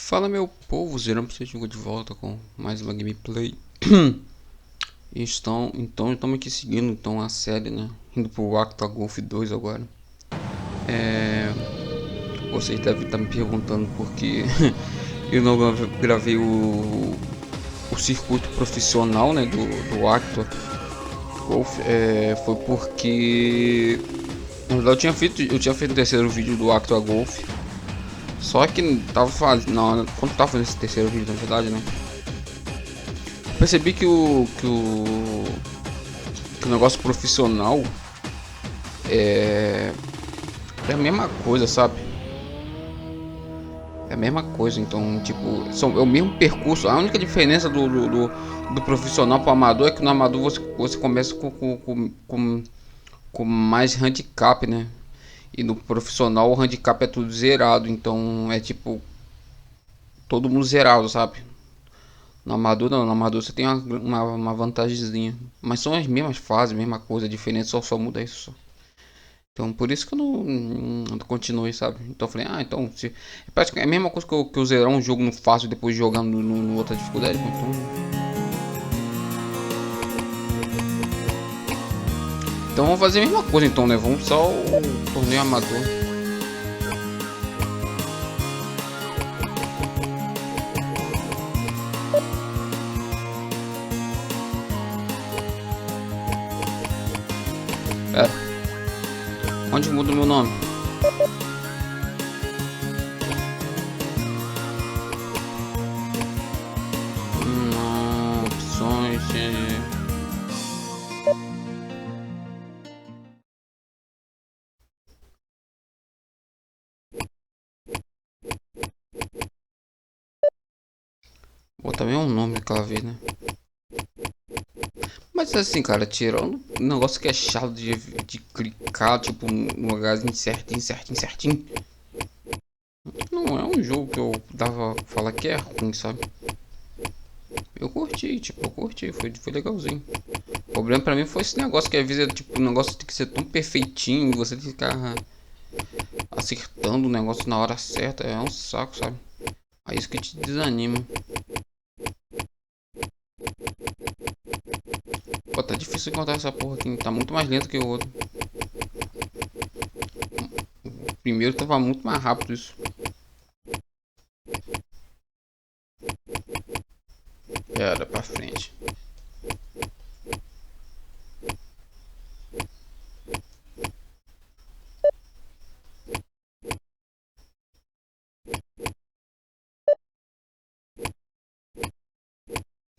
Fala meu povo, zerando pra vocês de volta com mais uma gameplay. Então estamos aqui seguindo então a série, né? Indo pro Actua Golf 2 agora. Vocês devem estar me perguntando por que eu não gravei o circuito profissional, né? Do Actua Golf. Foi porque na verdade eu tinha feito o terceiro vídeo do Actua Golf. Só que tava fazendo. Não, quando tava fazendo esse terceiro vídeo, na verdade, né? Percebi que o negócio profissional é a mesma coisa, sabe? É a mesma coisa, então, tipo, é o mesmo percurso. A única diferença do profissional pro amador é que no amador você começa com mais handicap, né? E no profissional o handicap é tudo zerado, então é tipo todo mundo zerado, sabe? No amador não, no amador você tem uma vantagemzinha. Mas são as mesmas fases, mesma coisa, a diferença só muda isso. Então por isso que eu não continuei, sabe? Então eu falei, então se. É praticamente a mesma coisa que eu zerar um jogo no fácil depois de jogar no outra dificuldade. Então vamos fazer a mesma coisa então, né? Vamos só o torneio amador. Pera, onde muda o meu nome? Não, opções. Botar mesmo um nome daquela vez, né? Mas assim, cara, tirando um negócio que é chato de clicar, tipo, no lugarzinho certinho, certinho, certinho. Não é um jogo que eu dava pra falar que é ruim, sabe? Eu curti, foi legalzinho. O problema pra mim foi esse negócio que às vezes é tipo, o negócio tem que ser tão perfeitinho e você tem que ficar acertando o negócio na hora certa, é um saco, sabe? É isso que te desanima. Pô, tá difícil encontrar essa porra aqui, tá muito mais lento que o outro. O primeiro tava muito mais rápido isso. Era pra frente.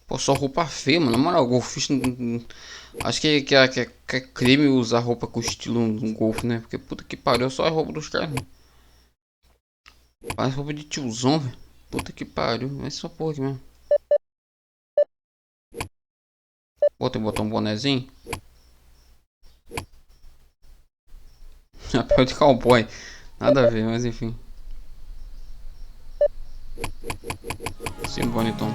Pô, só roupa feia, mano. Na moral, golfista. Acho que é crime usar roupa com estilo no golfe, né? Porque puta que pariu, só a roupa dos caras. Parece roupa de tiozão, velho. Puta que pariu. Essa porra aqui mesmo. Bota botar um bonezinho. Chapéu de cowboy. Nada a ver, mas enfim. Sim, bonitão.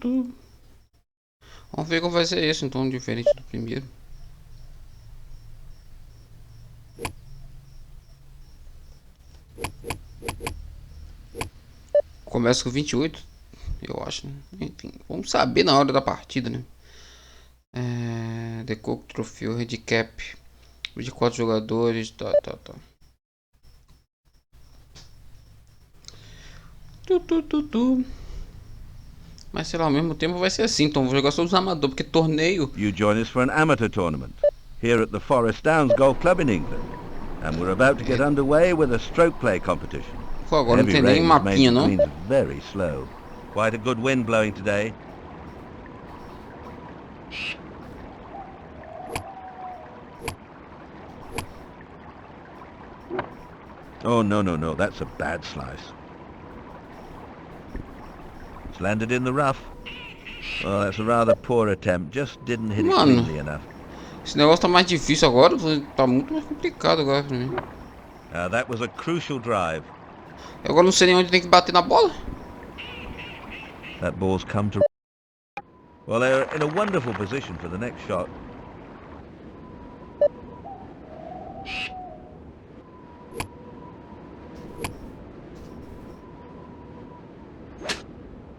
Tu. Vamos ver como vai ser esse então, diferente do primeiro. Começa com 28, eu acho, né? Enfim, vamos saber na hora da partida, né? The Cook Trofeu, Handicap. 24 jogadores, tá. Tu. Mas sei lá, ao mesmo tempo vai ser assim, então vou jogar só os amadores, porque torneio. You join us for an amateur tournament here at the Forest Downs Golf Club in England, and we're about to get underway with a stroke play competition. Pô, agora não tem nem mapinha, não? Greens very slow. Quite a good wind blowing today. Oh, no, that's a bad slice. It's landed in the rough. Well, that's a rather poor attempt. Just didn't hit it Mano, cleanly enough. esse negócio tá mais difícil agora. Tá muito mais complicado agora pra mim. That was a crucial drive. Eu agora não sei nem onde tem que bater na bola. That ball's come to... Well, they're in a wonderful position for the next shot.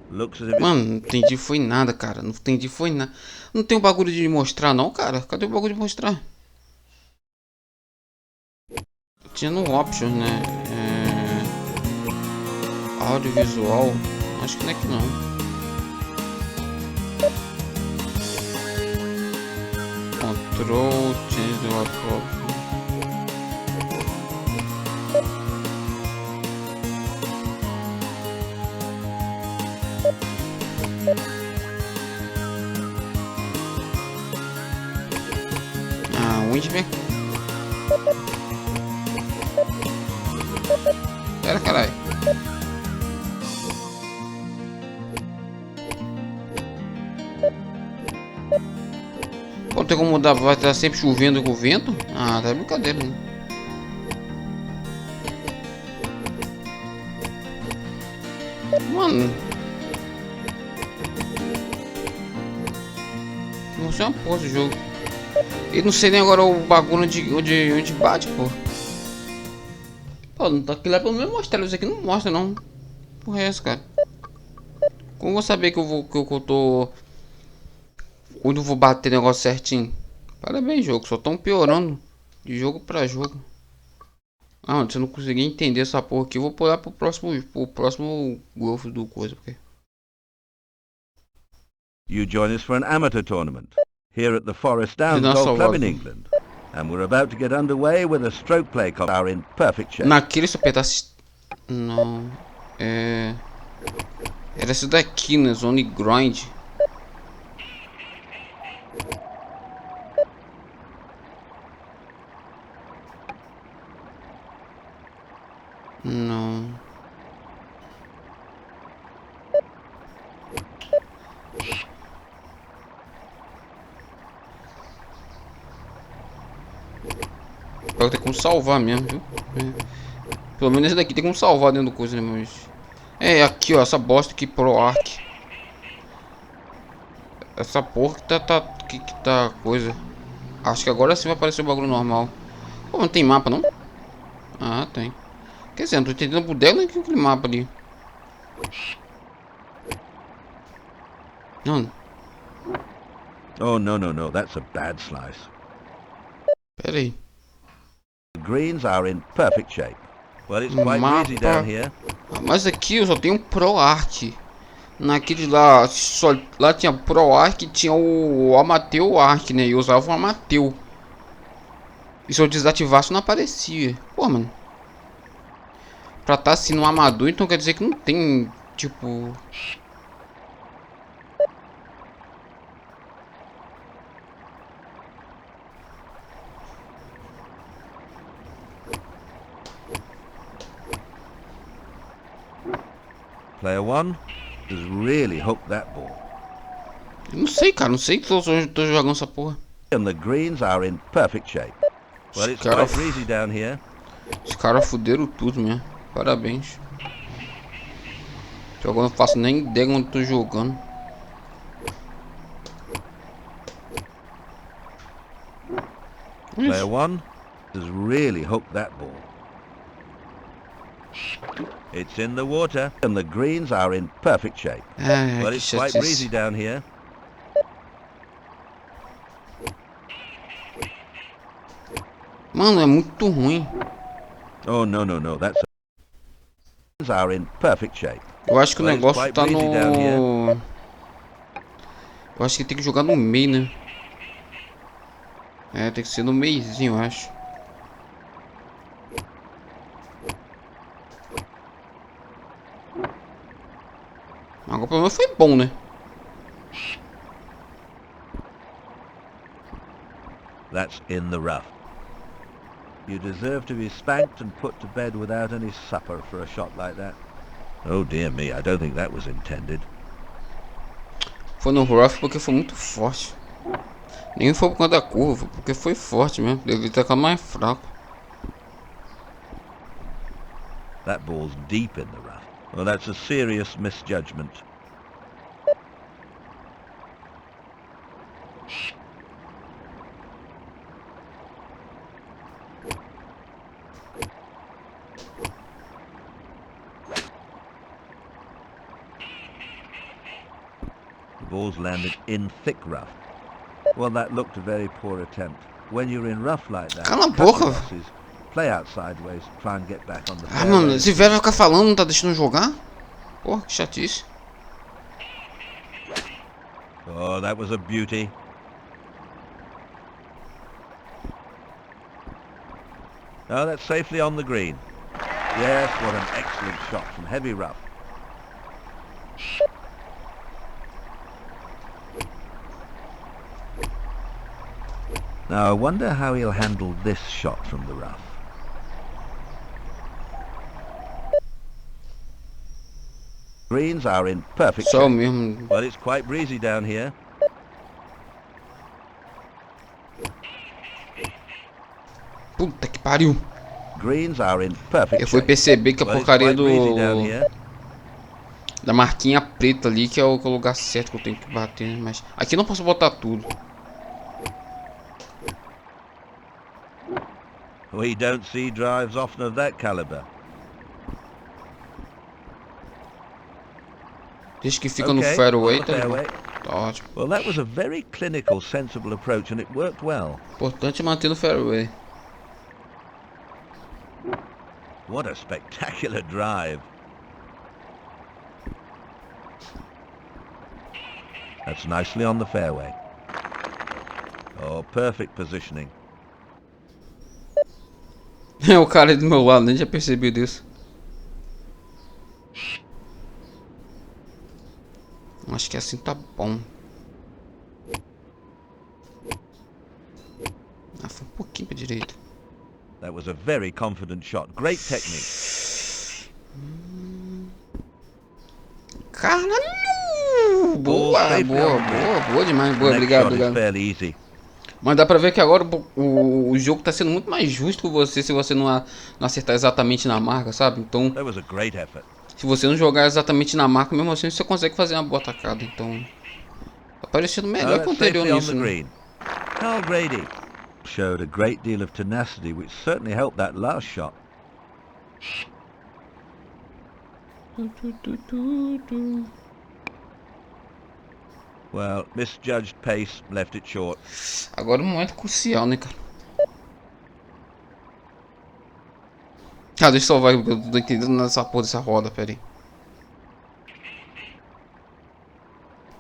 Looks as if Mano, não entendi foi nada, cara. Não entendi foi nada. Não tem o bagulho de mostrar não, cara. Cadê o bagulho de mostrar? Tinha no Options, né? Audiovisual. Acho que não é que não. Control, change the laptop. Windback. Pera, caralho. Pô, não tem como mudar, vai estar sempre chovendo com o vento? Ah, tá brincadeira, né? Mano. Não sei uma porra do jogo. E não sei nem agora o bagulho onde bate, pô. Pô, não tá aqui lá pelo menos mostrar. Isso aqui não mostra, não. Porra é essa, cara? Como eu vou saber que eu tô... Onde eu vou bater o negócio certinho? Parabéns, jogo. Só tão piorando de jogo pra jogo. Ah, mano, se eu não conseguir entender essa porra aqui, eu vou pular pro próximo golf do coisa. Porque... You join us for an amateur tournament here at the Forest Downs Nossa, Golf Club in logo. England. And we're about to get underway with a stroke play are in perfect shape. Naquele se eu apertasse... Não... Era esse daqui, né? Zone Grind. Não... Vai ter como salvar mesmo, viu? Pelo menos esse daqui tem como salvar dentro do coisa, né? Mas... aqui, ó, essa bosta aqui, Pro Arc. Essa porra que tá coisa. Acho que agora sim vai aparecer o bagulho normal. Pô, não tem mapa, não? Ah, tem. Quer dizer, não tô entendendo o bodega nem aquele mapa ali. Não. Oh, no, that's a bad slice. Pera aí. The greens are in perfect shape. Well, it's quite breezy down here. Mas aqui eu só tenho Pro Arc. Naquele lá, lá tinha Pro Arc e tinha o Amateur Arc, né? Eu usava o Amateur. E se eu desativasse não aparecia. Pô, mano. Pra tá assim no amador, então quer dizer que não tem, tipo... Player one has really hooked that ball. Eu não sei, cara. Não sei que tô jogando essa porra. And the greens are in perfect shape. Well, it's quite breezy down here. Os caras fuderam tudo mesmo. Parabéns. Eu agora não faço nem ideia onde tô jogando. Player one has really hooked that ball. It's in the water and the greens are in perfect shape. Well, it's quite breezy down here. Mano, é muito ruim. Oh, no, that's... are in perfect shape. Eu acho que o negócio tá no... Eu acho que tem que jogar no meio, né? Tem que ser no meiozinho, eu acho. Agora o problema foi bom, né? That's in the rough. You deserve to be spanked and put to bed without any supper for a shot like that. Oh dear me, I don't think that was intended. Foi no rough porque foi muito forte. Nem foi por conta da curva, porque foi forte mesmo. Devia ter ficado mais fraco. That ball's deep in the rough. Well, that's a serious misjudgment. The ball's landed in thick rough. Well, that looked a very poor attempt. When you're in rough like that, Cala a cut your boca. losses, play out sideways, try and get back on the Ah, mano, fairway. esse velho vai ficar falando, não tá deixando eu jogar? Porra, que chatice. Oh, that was a beauty. Oh, that's safely on the green. Yes, what an excellent shot from heavy rough. Now, I wonder how he'll handle this shot from the rough. Greens are in perfect Só o shape. mesmo. Well, it's quite breezy down here. Puta que pariu. Greens are in perfect Eu fui shape. perceber que a Well, it's porcaria quite breezy down here. da marquinha preta ali que é o lugar certo que eu tenho que bater, né? Mas aqui eu não posso botar tudo. We don't see drives often of that caliber. Desde que fica no Okay, fairway, on the tá de boa. fairway. Tá ótimo. Well, that was a very clinical, sensible approach, and it worked well. Importante é manter no fairway. What a spectacular drive. That's nicely on the fairway. Oh, perfect positioning. É o cara aí do meu lado, nem tinha percebido isso. Acho que assim tá bom. Ah, foi um pouquinho pra direita. That was a very confident shot. Great technique. Caralho! Boa, boa demais. Boa, Next obrigado, shot is obrigado. fairly easy. Mas dá pra ver que agora o jogo tá sendo muito mais justo com você se você não acertar exatamente na marca, sabe? Então, That was a great effort. se você não jogar exatamente na marca, mesmo assim você consegue fazer uma boa atacada. Então, tá parecendo Oh, melhor que o that's anterior safely on nisso, the né? green. Carl Grady showed a great deal of tenacity, which certainly helped that last shot. Well, misjudged pace, left it short. Agora é um momento crucial, né, cara? Ah, deixa eu salvar, porque eu tô entendendo nessa porra dessa roda, pera aí.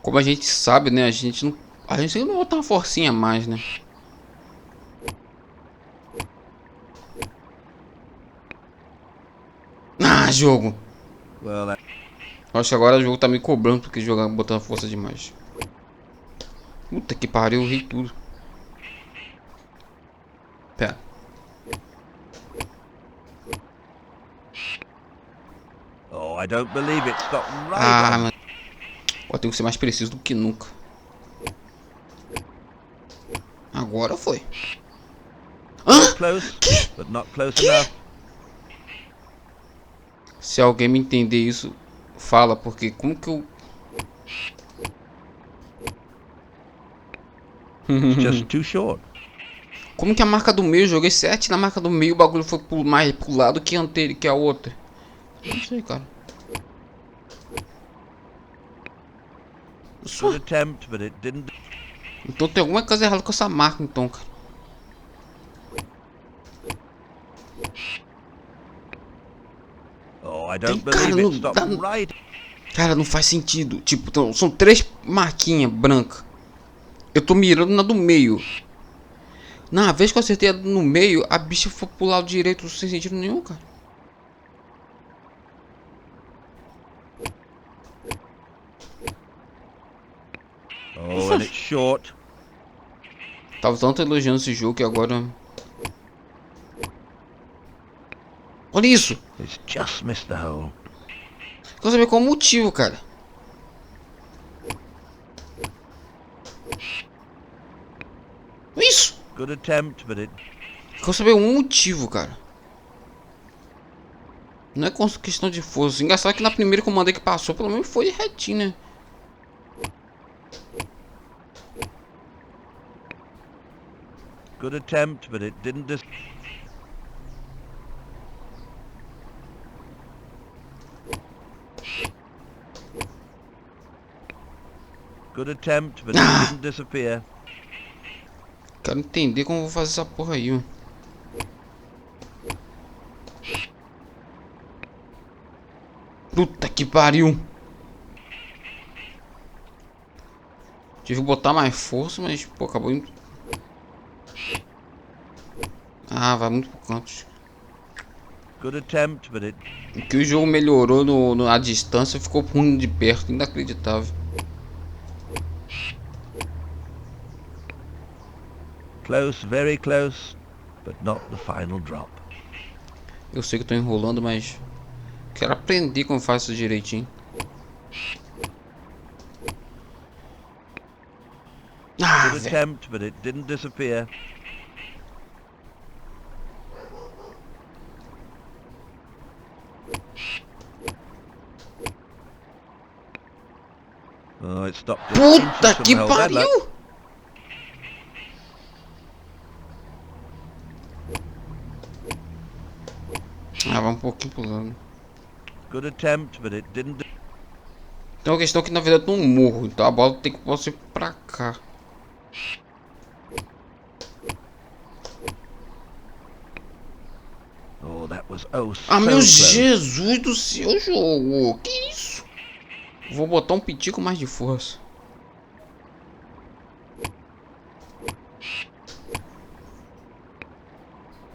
Como a gente sabe, né, a gente não tem que botar uma forcinha a mais, né? Ah, jogo! Well, that Acho que agora o jogo tá me cobrando porque jogar botando força demais. Puta que pariu, eu ri tudo. Pera. oh, I don't believe it. Stopped right Ah, on. mano. Eu tenho que ser mais preciso do que nunca. Agora foi. Hã? Close, but not close Que? enough. Se alguém me entender isso, fala, porque como que eu... It's just too short. Como que a marca do meio, eu joguei 7 na marca do meio, o bagulho foi mais pro lado que a outra. Não sei, cara. Good attempt, but it didn't. Então tem alguma coisa errada com essa marca, então, cara. Oh, I don't Cara, believe não it. Stopped dá- right. Cara, não faz sentido. Tipo, então, são 3 marquinhas brancas. Eu tô mirando na do meio. Na vez que eu acertei a no meio, a bicha foi pro lado direito sem sentido nenhum, cara. Oh, and it's short. Tava tanto elogiando esse jogo que agora... Olha isso! It's just missed the hole. Quero saber qual o motivo, cara. Good attempt, but it... Quero saber um motivo, cara. Não é questão de força. Engraçado que na primeira que eu mandei que passou, pelo menos foi retinho, né? Good attempt, but it didn't dis... Good attempt, but it didn't disappear. Quero entender como eu vou fazer essa porra aí, mano. Puta que pariu. Tive que botar mais força, mas, pô, acabou indo... Ah, vai muito pro canto. Good attempt, but it... Que o jogo melhorou na distância, ficou ruim de perto, inacreditável. Close, very close, but not the final drop. Eu sei que eu tô enrolando, mas quero aprender como faz isso direitinho. Ah, Good velho. attempt, but it didn't disappear. Oh, it stopped just inches Puta from que the hole. Bad luck. pariu! Ah, vai um pouquinho pulando. Good attempt, but it didn't... Tem uma questão que na verdade não morro, então a bola tem que passar pra cá. Oh, that was oh so Ah, meu close. Jesus do céu, jogo! Que isso? Vou botar um pitico mais de força.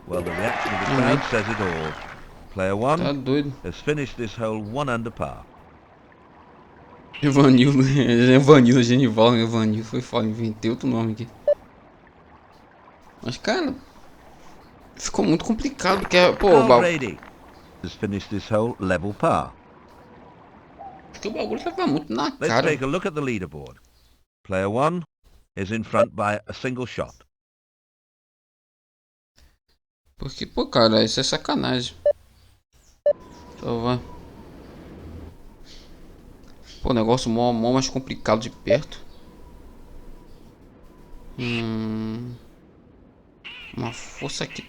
Well, the reaction of the crowd says it all. Player Tá one doido. has finished this hole 1 under par. Evanildo, Evanildo, Genival, Evanildo, foi foda, inventei outro nome aqui. Mas, cara, ficou muito complicado, porque, pô, Carl Brady has finished this hole level par. porque o bagulho tava muito na Let's cara. take a look at the leaderboard. Player one is in front by a single shot. Porque, pô, cara, isso é sacanagem. Então vai. Pô, negócio mó mais complicado de perto. Uma força aqui.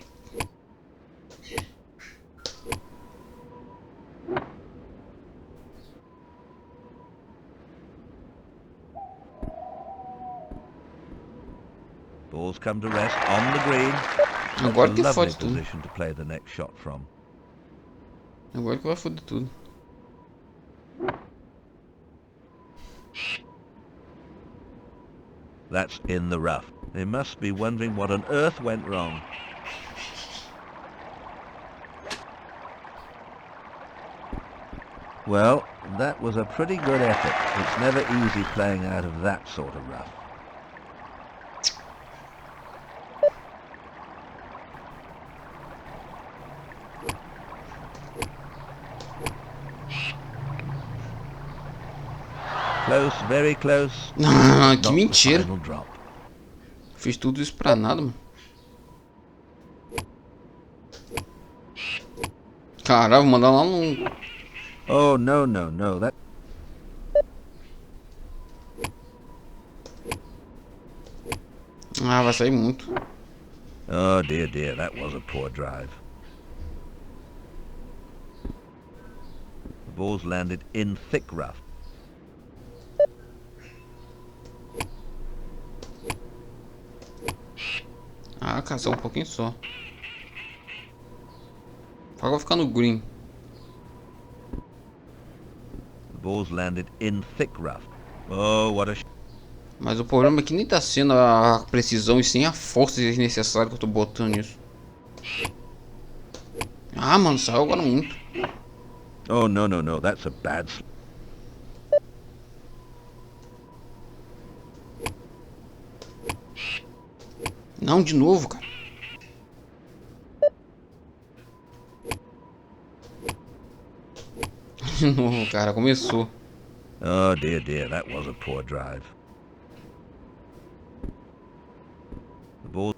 Balls come to rest on the green. Agora A que lovely fode tudo. position to play the next shot from. Agora que vai foder tudo. That's in the rough. They must be wondering what on earth went wrong. Well, that was a pretty good effort. It's never easy playing out of that sort of rough. Close, very close. Ah, que Not the mentira. final drop. Fiz tudo isso pra nada, mano. Caralho, vou mandar lá no... Oh, no, no, no. That... Ah, vai sair muito. Oh, dear, dear. That was a poor drive. The ball's landed in thick rough. Ah, cara, só um pouquinho só. Agora vai ficar no green. The ball's landed in thick rough. Oh, what a... Mas o problema é que nem tá sendo a precisão e sim a força desnecessária que eu tô botando nisso. Ah, mano, saiu agora muito. Oh, no, no, no. That's a bad... Não, de novo, cara. De novo, cara, começou. Oh, dear, dear. That was a poor drive. The ball...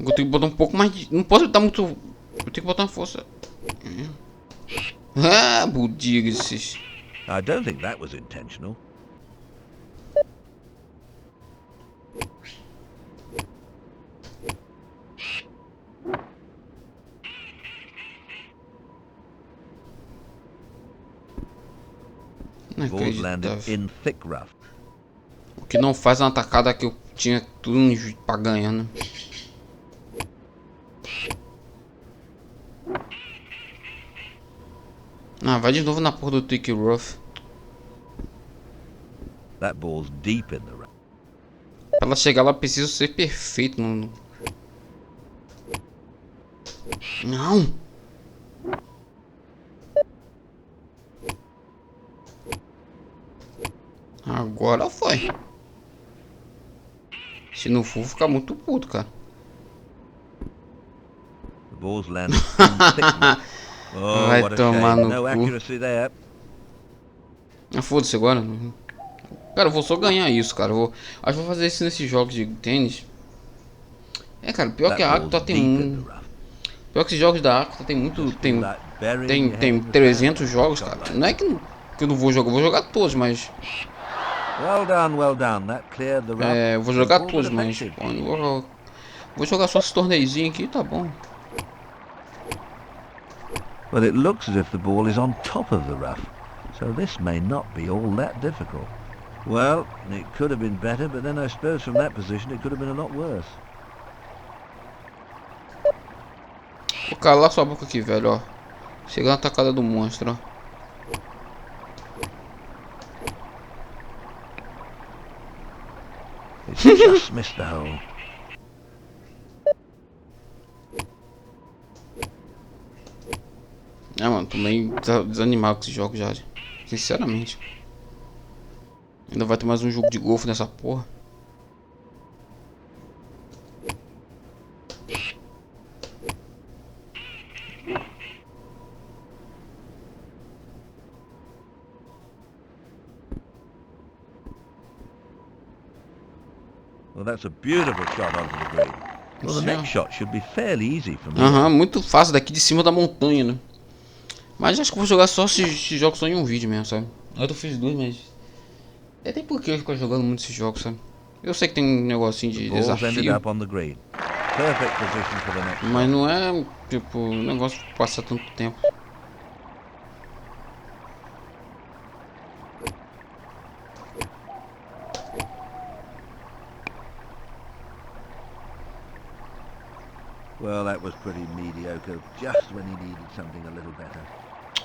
Eu tenho que botar um pouco mais de... Não posso botar muito... Eu tenho que botar uma força... Ah, budiga esses... I don't think that was intentional. Não Balls landed acredito. in thick rough. O que não faz uma atacada que eu tinha tudo pra ganhar, né? Ah, vai de novo na porra do Thick Rough. That ball's deep in the rough. Pra ela chegar lá, precisa ser perfeito. Não! Agora foi. Se não for, ficar muito puto, cara. The ball's landed in thick rough. Oh, Vai what a tomar shame. no No cu. accuracy there. Ah, foda-se agora. Cara, eu vou só ganhar isso, cara. Acho que vou fazer isso nesses jogos de tênis. É, cara, pior que That a ball's Actua tem deep in the rough. Pior que esses jogos da Actua tem muito. Just feel that burying your head Tem in the 300 sand. jogos, Shot cara. like Não é que eu não vou jogar, eu vou jogar todos, mas. Well done, well done. That cleared the rough. É, eu vou jogar Simple but todos, mas. effective. Pô, eu não vou jogar só esse torneiozinho aqui, tá bom. Well, it looks as if the ball is on top of the rough, so this may not be all that difficult. Well, it could have been better, but then I suppose from that position it could have been a lot worse. Vou calar sua boca aqui, velho, ó. Chegando na atacada do monstro, ó. It's just missed the hole. É, mano, tô meio desanimado com esse jogo já. Sinceramente. Ainda vai ter mais um jogo de golfe nessa porra. Well, that's a beautiful shot onto the green. Well, the next shot should be fairly easy from here. Aham, muito fácil daqui de cima da montanha, né? Mas acho que eu vou jogar só esses jogos só em um vídeo mesmo, sabe? Eu fiz dois, mas... É tem por que eu ficar jogando muito esses jogos, sabe? Eu sei que tem um negocinho de Ball's ended desafio, up on the green. Perfect position for the next mas shot. não é, tipo, um negócio de passar tanto tempo. Well, that was pretty mediocre, just when he needed something a little better.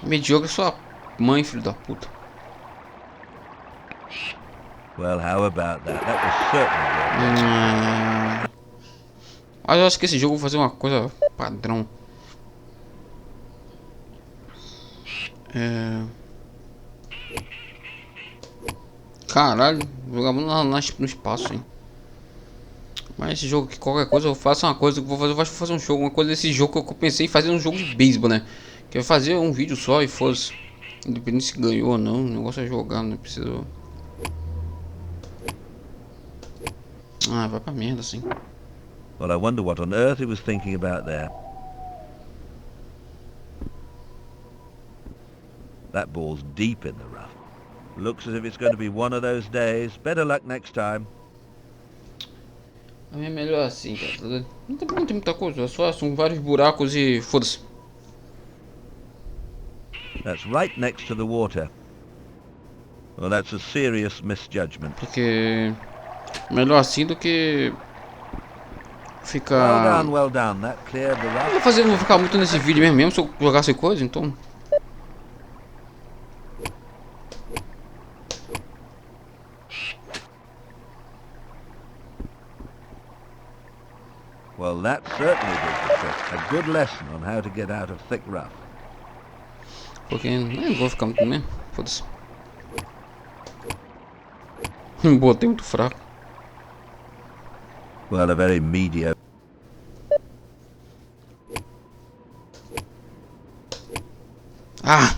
Medíocre é sua mãe, filho da puta. Well, how about that? That was certainly worth it. Mas eu acho que esse jogo eu vou fazer uma coisa padrão. Caralho, jogamos no espaço, hein? Mas esse jogo aqui, qualquer coisa, eu faço uma coisa que eu vou fazer. Eu vou fazer um jogo, uma coisa desse jogo que eu pensei em fazer um jogo de beisebol, né? Que eu fazer um vídeo só e fosse. Independente se ganhou ou não, o negócio é jogar, não precisa. Ah, vai pra merda assim. Well, I wonder what on earth he was thinking about there. That ball's deep in the rough. Looks as if it's going to be one of those days. Better luck next time. A minha é melhor assim, cara. Não tem muita coisa, são vários buracos e foda-se. That's right next to the water. Well, that's a serious misjudgment. Porque melhor assim do que Well ficar. done, well done. That cleared the rough. Não vou ficar muito nesse vídeo mesmo se eu jogasse coisa, então. Well, that certainly did the trick. A good lesson on how to get out of thick rough. Porque não vou ficar muito mesmo. Foda-se. Botei muito fraco. Well, a very mediocre. Ah!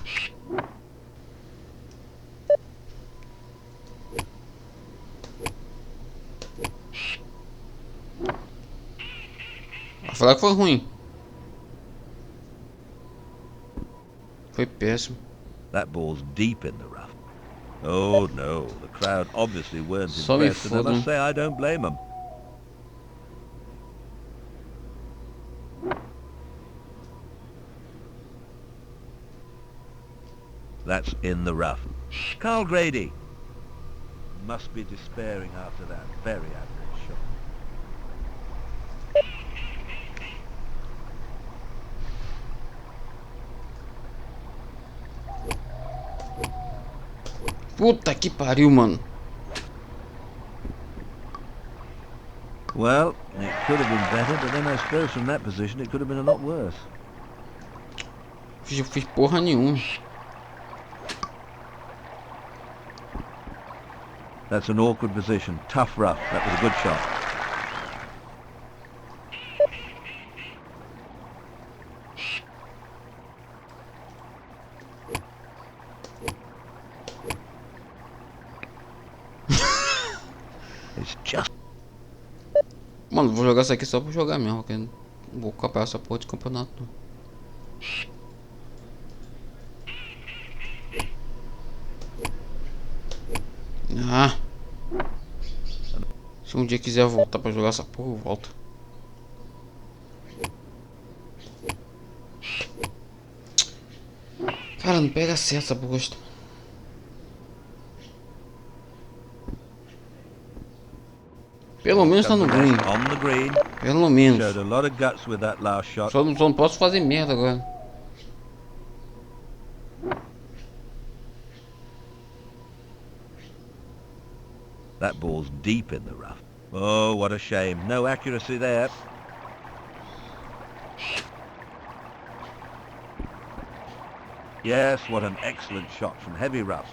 falar que foi ruim. Foi péssimo. That ball's deep in the rough. Oh no, the crowd obviously weren't Só me impressed, and I must fodam. say I don't blame them. That's in the rough. Carl Grady must be despairing after that very average shot. Puta que pariu, mano. Well, it could have been better, but then I suppose from that position it could have been a lot worse. Fiz porra nenhuma. That's an awkward position. Tough rough. That was a good shot. It's just... Mano, vou jogar isso aqui só pra jogar mesmo, porque eu não vou capar essa porra de campeonato não. Ah. Se um dia quiser voltar pra jogar essa porra, eu volto. Cara, não pega certo essa bosta. Pelo menos tá no green. On the green. Pelo menos. Showed a lot of guts with that last shot. Só não posso fazer merda agora. That ball's deep in the rough. Oh, what a shame. No accuracy there. Yes, what an excellent shot from heavy rough.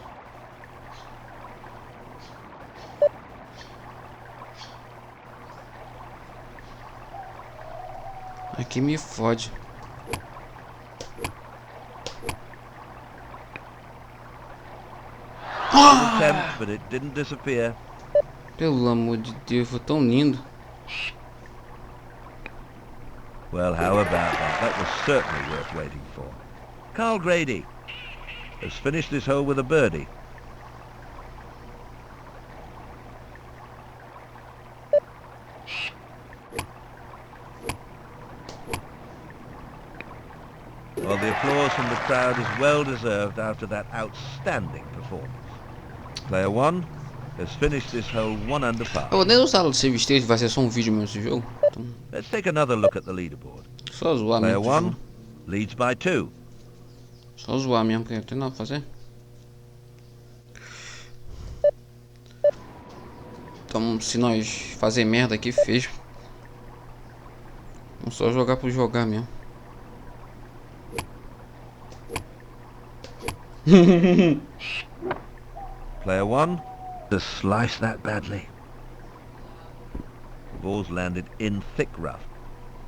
Aqui me fode. Attempt, but it didn't disappear. Pelo amor de Deus, foi tão lindo. Well, how about that? That was certainly worth waiting for. Carl Grady has finished this hole with a birdie. Well, the applause from the crowd is well deserved after that outstanding performance. Player one has finished this hole 1 under par. Eu vou nem usar o save state, vai ser só um vídeo mesmo esse jogo. Então, Let's take another look at the leaderboard. só zoar Player mesmo. one leads by 2. Só zoar mesmo, porque não tem nada pra fazer. Então, se nós fazer merda aqui, fez. Vamos só jogar por jogar mesmo. Player one to slice that badly. The ball's landed in thick rough.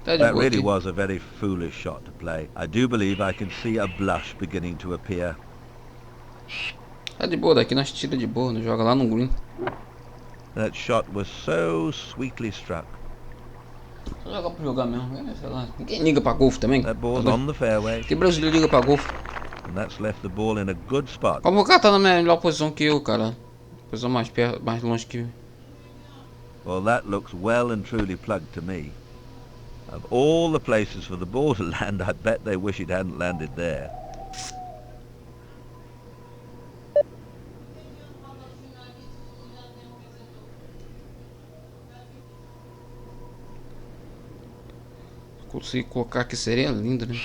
Tá de That boa really aqui. was a very foolish shot to play. I do believe I can see a blush beginning to appear. Tá de boa, daqui nós tira de boa, nós joga lá no green. That shot was so sweetly struck. Só jogar por jogar mesmo, sei lá. Ninguém liga pra golfe também. That ball's on the fairway, Que brasileiro liga pra golfe? and that's left the ball in a good spot. Como o cara tá na melhor posição que eu, cara. Posição mais perto, mais longe que eu. Well, that looks well and truly plugged to me. Of all the places for the ball to land, I bet they wish it hadn't landed there. Consegui colocar aqui, seria lindo, né?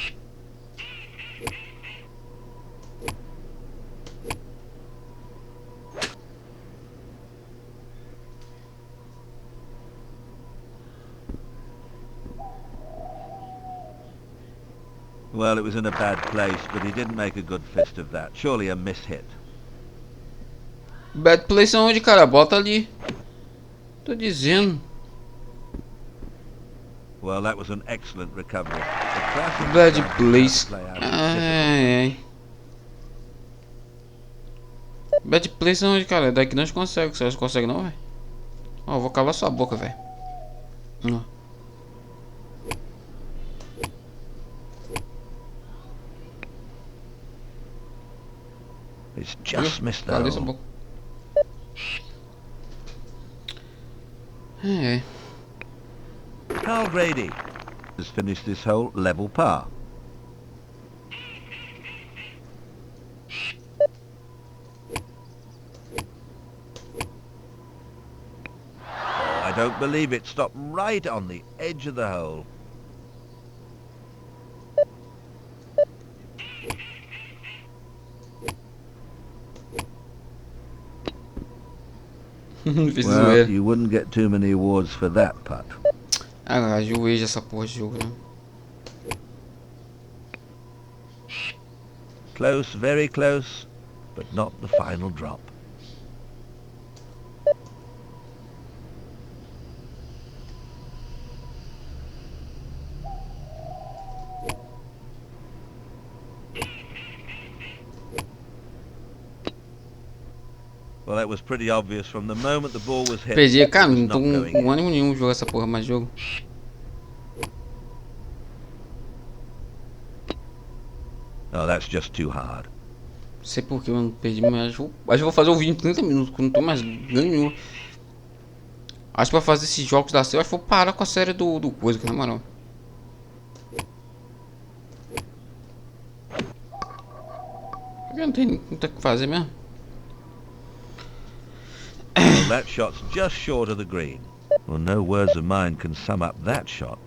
Well, it was in a bad place, but he didn't make a good fist of that. Surely a mishit. Bad place aonde, cara? Bota ali. Tô dizendo. Well, that was an excellent recovery. A classic Bad example of how place. to play out of Ai, ai. Bad place aonde, cara? Daqui nós conseguimos. Vocês conseguem não, velho? Ó, eu vou calar sua boca, velho. Ó. It's just missed the Cala essa hole. boca. É. Carl Grady has finished this hole level par. Oh, I don't believe it. Stopped right on the edge of the hole. Fiz Well, zoeira. you wouldn't get too many awards for that putt. Ah, ajoelha essa porra de jogo, né? Close, very close, but not the final drop. Well, that was pretty obvious from the moment the ball was hit. Perdi, cara, It was não tô not going com in. ânimo nenhum de jogar essa porra mais jogo. Oh, that's just too hard. Não sei por que eu não perdi, mas acho que vou fazer o vídeo em 30 minutos, porque eu não tô mais ganho nenhum. Acho que pra fazer esses jogos da série, acho que vou parar com a série do coisa, que na moral. Porque não tem muito o que fazer mesmo. Well, that shot's just short of the green. Well, no words of mine can sum up that shot.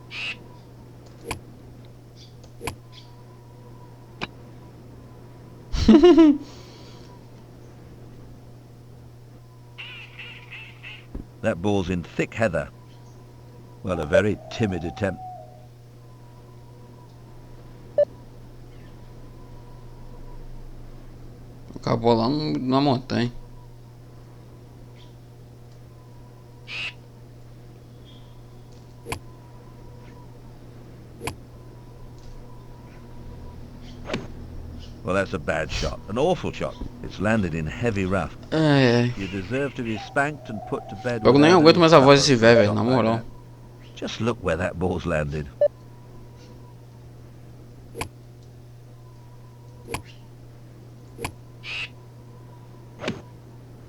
That ball's in thick heather. Well, a very timid attempt. Acabou lá na montanha. Well, that's a bad shot. An awful shot. It's landed in heavy rough. Ai, ai. You deserve to be spanked and put to bed. Eu nem without aguento any mais a voz supper desse for a velho, velho, shot na like moral. that. Just look where that ball's landed.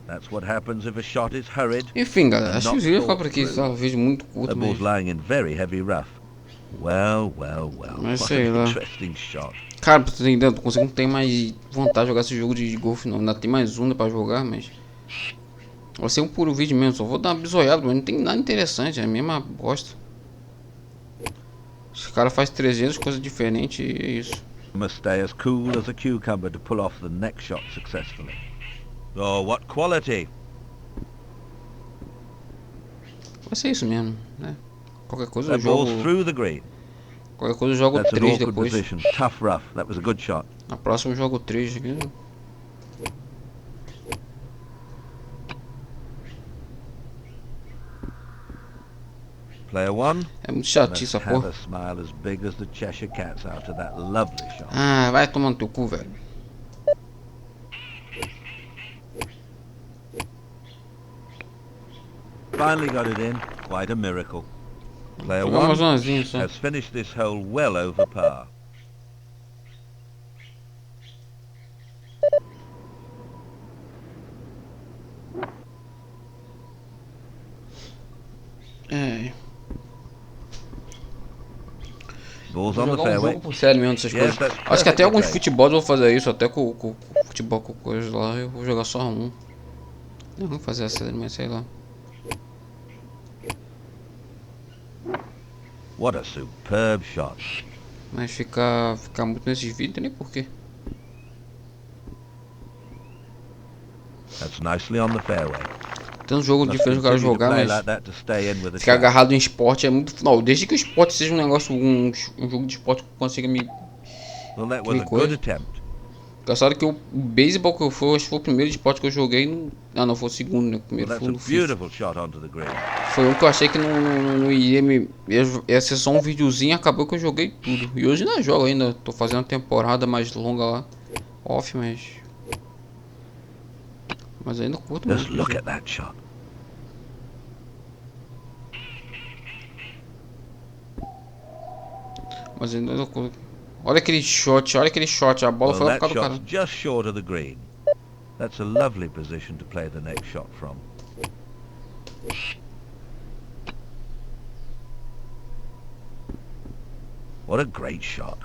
That's what happens if a shot is hurried. Enfim, galera, And acho que not os vídeos ficar thought por aqui, through. tá? Vídeo muito curto, The ball's mas... lying in very heavy rough. Well, well, well. Mas What sei an lá. interesting shot. Cara, pra tu entender, eu não tenho mais vontade de jogar esse jogo de golfe não. Ainda tem mais um né, pra jogar, mas... Vai ser um puro vídeo mesmo, só vou dar uma bisoiada, mas não tem nada interessante, é a mesma bosta. Esse cara faz 300 coisas diferentes e é isso. You must stay as cool as a cucumber to pull off the next shot successfully. Oh, what quality! Vai ser isso mesmo, né? Qualquer coisa eu That ball's jogo... through the green. Qualquer coisa eu jogo That's an 3 awkward depois. position. Tough rough. That was a good shot. Na próxima eu jogo 3 aqui. Player one. É muito chatice Must essa have porra. a smile as big as the Cheshire Cat's after that lovely shot. Ah, vai tomar no teu cu, velho. Finally got it in. Quite a miracle. Player Vou jogar mais one umazinha só. has finished this hole well over par. É. Ball's Vou on the jogar um fairway. jogo por sério mesmo dessas Yes, coisas. that's Acho que até perfectly alguns played. futebol eu vou fazer isso, até com futebol com coisas lá, eu vou jogar só um. Não vou fazer a série, mas sei lá. What a superb shot. Mas ficar muito nesses vídeos, não tem nem porquê. That's nicely on the fairway. Tanto jogo Must diferente que eu quero continue to jogar, play mas like that to stay in with the ficar shot. agarrado em esporte é muito final. Desde que o esporte seja um negócio, um jogo de esporte que consiga me... Well, that was a coisa. good attempt. Engraçado que o beisebol que eu fui, acho que foi o primeiro esporte que eu joguei. Não, foi o segundo, né? O Well, primeiro that's foi a no FIFA. beautiful shot onto the green. Foi um que eu achei que não iria me... Ia ser só um videozinho, acabou que eu joguei tudo. E hoje ainda jogo ainda, tô fazendo uma temporada mais longa lá. Off, mas ainda curto Just muito. look at that shot. Mas ainda curto. Olha aquele shot, a bola Well, foi lá that por causa do shot's cara. just short of the green. That's a lovely position to play the next shot from. What a great shot.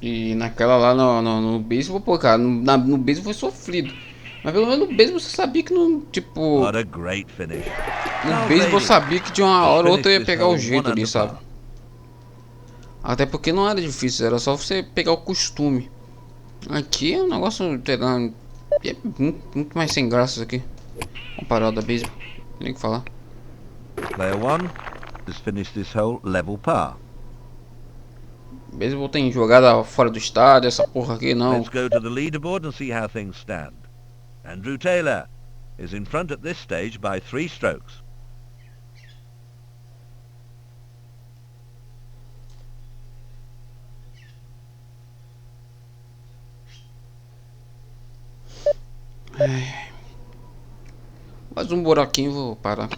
E naquela lá no beisebol, pô, cara, no beisebol foi sofrido. Mas pelo menos no beisebol você sabia que não, tipo, What a great finish. no Now, beisebol eu ladies, sabia que de uma let's hora ou finish outra eu ia this pegar o hole jeito one ali, under sabe? par. Até porque não era difícil, era só você pegar o costume. Aqui é um negócio, sei lá, é muito mais sem graça isso aqui. Comparado a beisebol, nem o que falar. Player 1 has finished this hole level par. Beisebol tem jogada fora do estádio, essa porra aqui não. Let's go to the leaderboard and see how things stand. Andrew Taylor is in front at this stage by 3 strokes. Mais um buraquinho, vou parar.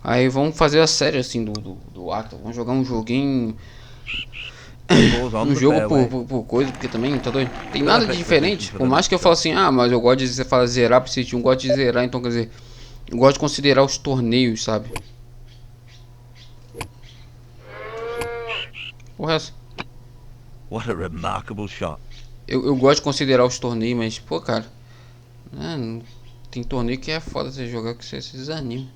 Aí vamos fazer a série assim do Actua. Vamos jogar um joguinho. Balls on Um the jogo fairway. por coisa, porque também tá doido. Tem nada de Perfect diferente. position for Por the mais que eu next fale shot. assim, ah, mas eu gosto de você fala zerar pra assistir, eu gosto de zerar, então quer dizer, eu gosto de considerar os torneios, sabe? Porra, essa. What a remarkable shot. Eu gosto de considerar os torneios, mas, pô, cara, tem torneio que é foda você jogar que você se desanima.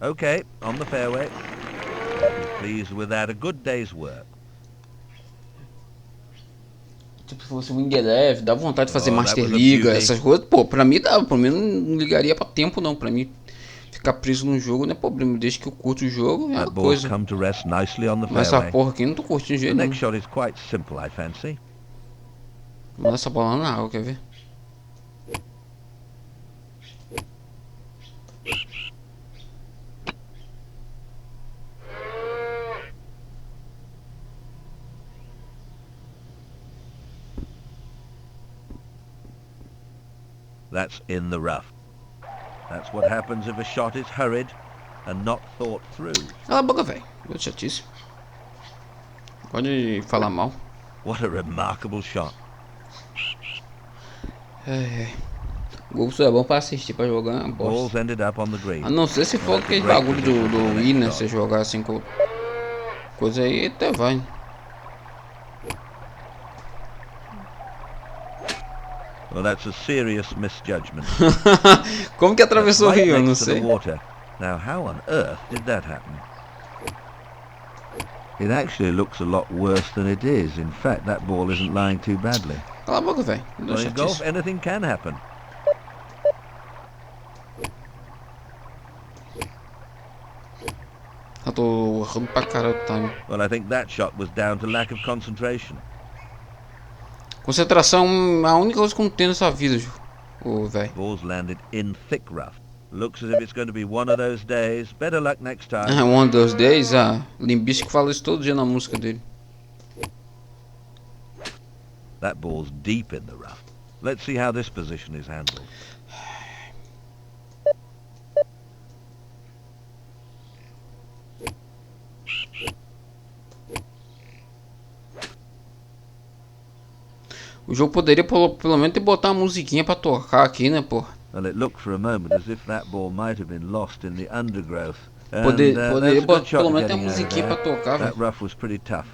Okay, on the fairway. He's pleased with that. A good day's work. Tipo, se fosse Wing Eleven, dá vontade de fazer Oh, that Master was a Liga, beauty. essas coisas. Pô, pra mim dá, pra mim não ligaria pra tempo não. Pra mim, ficar preso num jogo não é problema. Desde que eu curto o jogo, é uma That ball's coisa. come to rest nicely on the Mas essa fairway. porra aqui eu não tô curtindo de The jeito nenhum. next shot is quite simple, I fancy. Manda essa bola na água, quer ver? That's in the rough. That's what happens if a shot is hurried and not thought through. Cala a boca, velho. Eu chatice. Pode falar mal. What a remarkable shot. Golf só é bom pra assistir, pra jogar é uma Balls bosta. ended up on the green. A não ser se for Well, that's a aquele great bagulho position for the do next Wii, né? shot. Você jogar assim com coisa aí, até vai. Well, that's a serious misjudgment. Como que That's atravessou o right rio? Eu não next to the sei. water. Now, how on earth did that happen? It actually looks a lot worse than it is. In fact, that ball isn't lying too badly. Cala a boca, velho. Well, in golf, anything can happen. Eu tô errando pra caralho o time. Well, I think that shot was down to lack of concentration. Concentração é a única coisa que eu não tenho nessa vida, velho. Ball's landed in thick rough. Looks as if it's going to be one of those days. Better luck next time. One of those days, Limp Bizkit fala isso todo dia na música dele. That ball's deep in the rough. Let's see how this position is handled. O jogo poderia pelo menos ter botar uma musiquinha pra tocar aqui, né, pô? Well, it looked for a moment as if that ball might have been lost in the undergrowth. And Poderia that's a good shot pelo of menos ter getting uma out of musiquinha pra there. tocar, That velho. rough was pretty tough.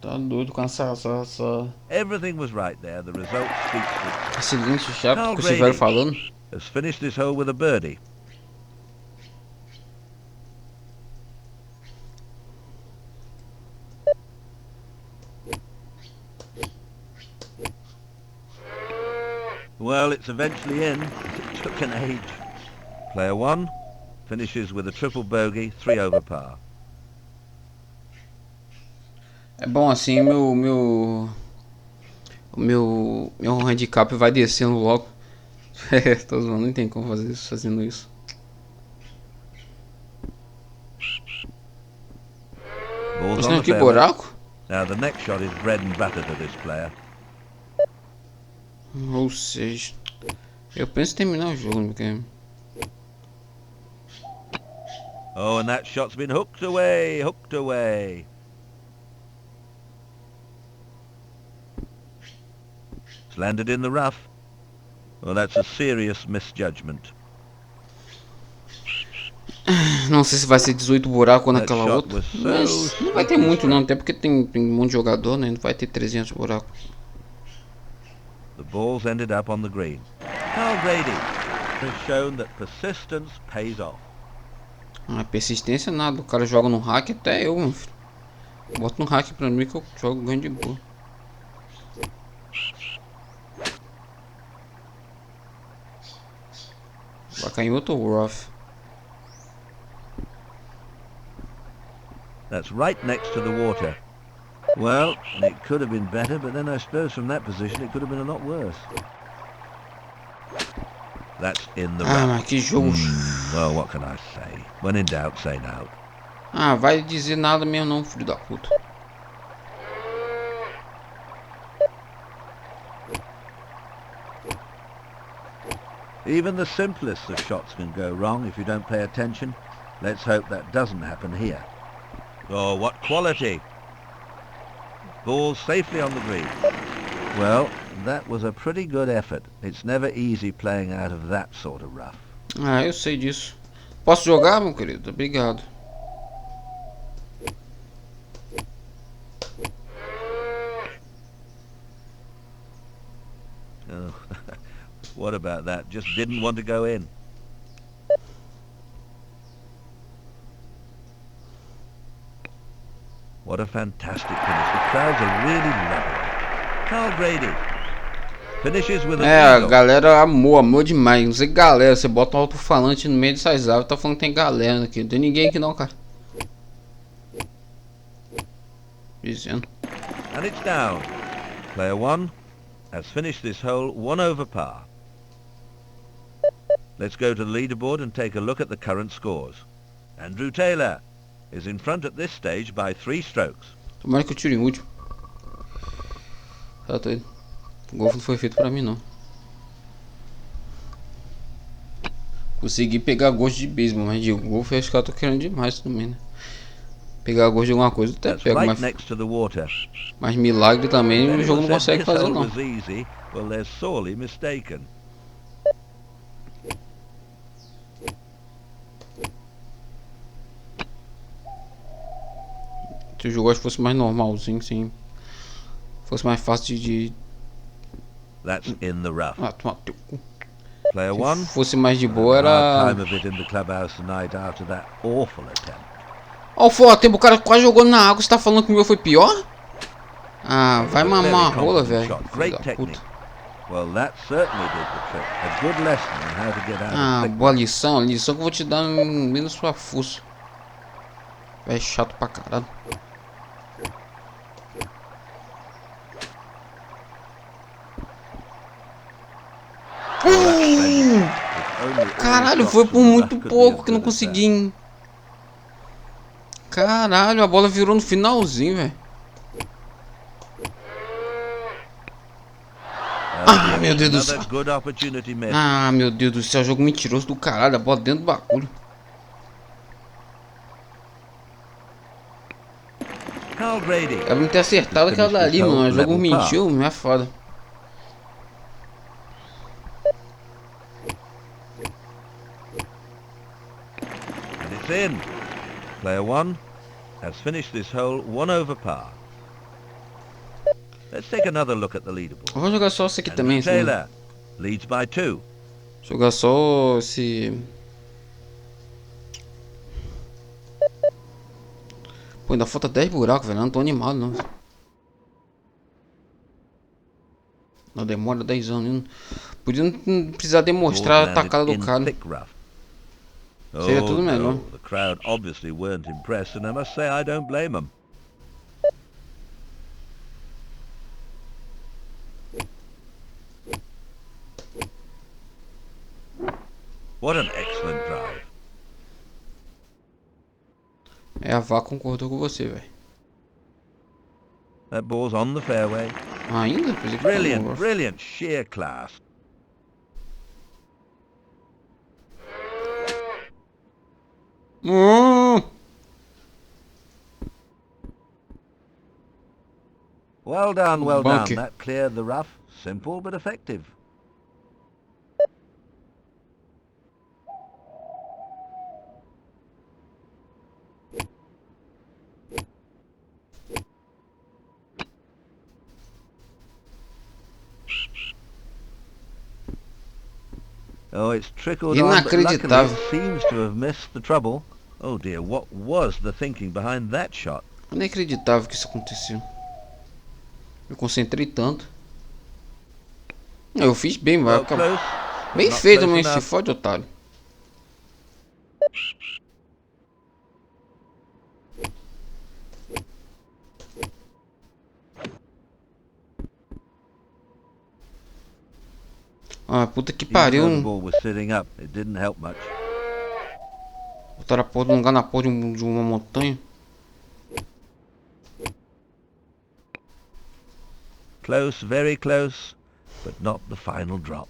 Tá doido com essa Everything was right there. The result speaks for silêncio chato Carl que esse velho Grady falando. has finished this hole with a birdie. Well, it's eventually in. It took an age. Player 1 finishes with a triple bogey, 3 over par. É bom assim, meu handicap vai descendo logo. Tô zoando, não tem como fazer isso fazendo isso. Ball's Mas on tem the aqui fairway. buraco? Now the next shot is bread and butter to this player. Ou seja, eu penso em terminar o jogo, porque Oh, and that shot's been hooked away, hooked away. It's landed in the rough. Well, that's a serious misjudgment. Não sei se vai ser 18 buracos That naquela shot outra, was so mas não vai ter muito não, até porque tem um monte de jogador, né? Não vai ter 300 buracos. The balls ended up on the green. Carl Grady has shown that persistence pays off. Ah, persistência nada, o cara joga no hack, até eu, meu filho. Bota no hack pra mim que eu jogo ganho de boa. Vai cair outro rough. That's right next to the water. Well, it could have been better, but then I suppose from that position it could have been a lot worse. That's in the Ah, rough. mas que jogo. Well, what can I say? When in doubt, say no. Ah, vai dizer nada mesmo não, filho da puta. Even the simplest of shots can go wrong if you don't pay attention. Let's hope that doesn't happen here. Oh, what quality! Ball safely on the green. Well, that was a pretty good effort. It's never easy playing out of that sort of rough. Ah, eu sei disso. Posso jogar, meu querido? Obrigado. Oh, what about that? Just didn't want to go in. What a fantastic finish. The crowds are really loving it. Carl Grady finishes with an É, a eagle. galera amou demais. Não sei galera, você bota um alto-falante no meio dessas árvores, tá falando que tem galera aqui. Não tem ninguém aqui não, cara. Dizendo. And it's down. Player 1 has finished this hole 1 over par. Let's go to the leaderboard and take a look at the current scores. Andrew Taylor is in front at this stage by 3 strokes. Tomara que eu tire em último. Tá doido. O golfe não foi feito pra mim, não. Consegui pegar gosto de beisebol, mas de golfe acho que eu tô querendo demais também, né? Pegar gosto de alguma coisa eu até That's pego, right next to the water. mas milagre também o If jogo anyone não said consegue this fazer, hole não. was easy, well, they're sorely mistaken. Se o jogo acho que fosse mais normalzinho, sim. Fosse mais fácil de... That's in the rough. Ah, toma teu cu. Player Se 1 fosse mais de boa had a hard era... time of it in the clubhouse tonight after that awful attempt. Ó, o Fortempo, o cara quase jogou na água. Você tá falando que o meu foi pior? Ah, vai mamar a rola, velho. Filho da puta. Well, that certainly did the trick. A good lesson on how to get out Ah, of thick boa rough. lição. Lição que eu vou te dar no meio da sua fuça. É chato pra caralho. Caralho, foi por muito pouco que não consegui, hein? Caralho, a bola virou no finalzinho, velho. Ah, meu Deus do céu. Ah, meu Deus do céu, jogo mentiroso do caralho, a bola dentro do bagulho. Carl Grady. Era não ter acertado aquela dali, mano. O jogo mentiu, não é foda. And it's in. Player 1 has finished this hole 1 over par. Let's take another look at the leaderboard. Eu vou jogar só esse aqui também, Andrew Taylor leads by 2. Jogar só esse... Pô, ainda falta 10 buracos, velho. Eu não tô animado, não. Não demora 10 anos. Não... Podia não precisar demonstrar a tacada do cara. Seria tudo melhor. No, the crowd obviously weren't impressed, and I must say I don't blame them. What an excellent drive. É, a Vá concordou com você, velho. That ball's on the fairway. Ainda? Pensei que Brilliant, não. brilliant, sheer class. Hum. Well done, well done. Bunker. That cleared the rough. Simple but effective. Oh, it's trickled on, but luckily Inacreditável. it seems to have missed the trouble. Oh dear, what was the thinking behind that shot? Inacreditável que isso aconteceu. Eu concentrei tanto. Eu fiz bem, vai Well, acabar. close, but Bem not feito, close mas se enough. fode, otário. Ah, puta que Even though the pariu. ball was sitting up, it didn't help much. Botaram a porra de um lugar na porra de uma montanha. Close, very close, but not the final drop.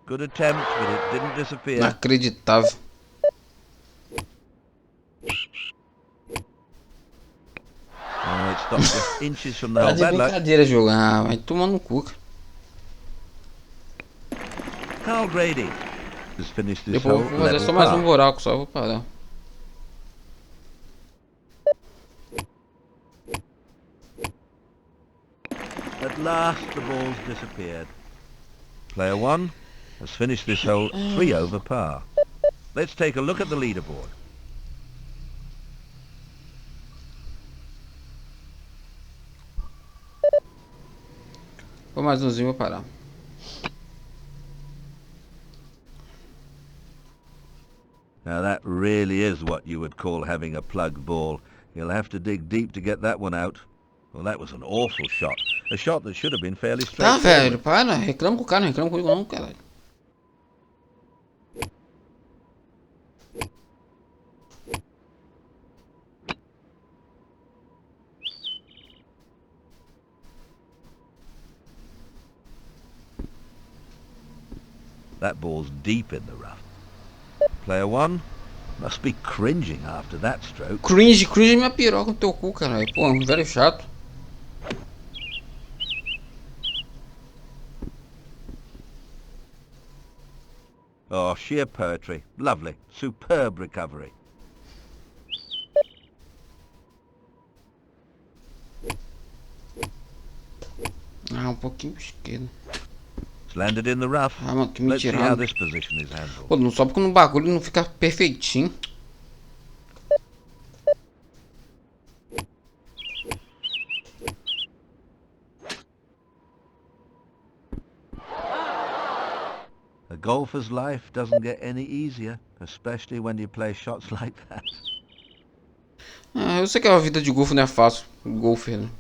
Good attempt, but it didn't disappear. Inacreditável. Oh, it stopped just inches from the Tá hole. de Bad luck. brincadeira jogar. Vai tomar no cu, cara. Carl Grady has finished this Depois eu hole vou fazer level só mais um par. buraco, só vou parar. At last, the ball's disappeared. Player 1 has finished this hole 3 over par. Let's take a look at the leaderboard. Vou mais umzinho, vou parar. Now that really is what you would call having a plugged ball. You'll have to dig deep to get that one out. Well, that was an awful shot. A shot that should have been fairly Tá, velho, straightforward. para. Reclama com o cara, não reclama comigo não, caralho. That ball's deep in the rough. Player 1 must be cringing after that stroke. Cringe é minha piroca no teu cu, caralho. Pô, um velho chato. Oh, sheer poetry. Lovely. Superb recovery. Ah, um pouquinho pra esquerda. It's landed in the rough. Ah, mano, que me Let's see how tiraram. this position is handled. Pô, não só porque no bagulho não fica perfeitinho. A golfer's life doesn't get any easier, especially when you play shots like that. Ah, eu sei que a vida de golfe não é fácil. Golfer, né?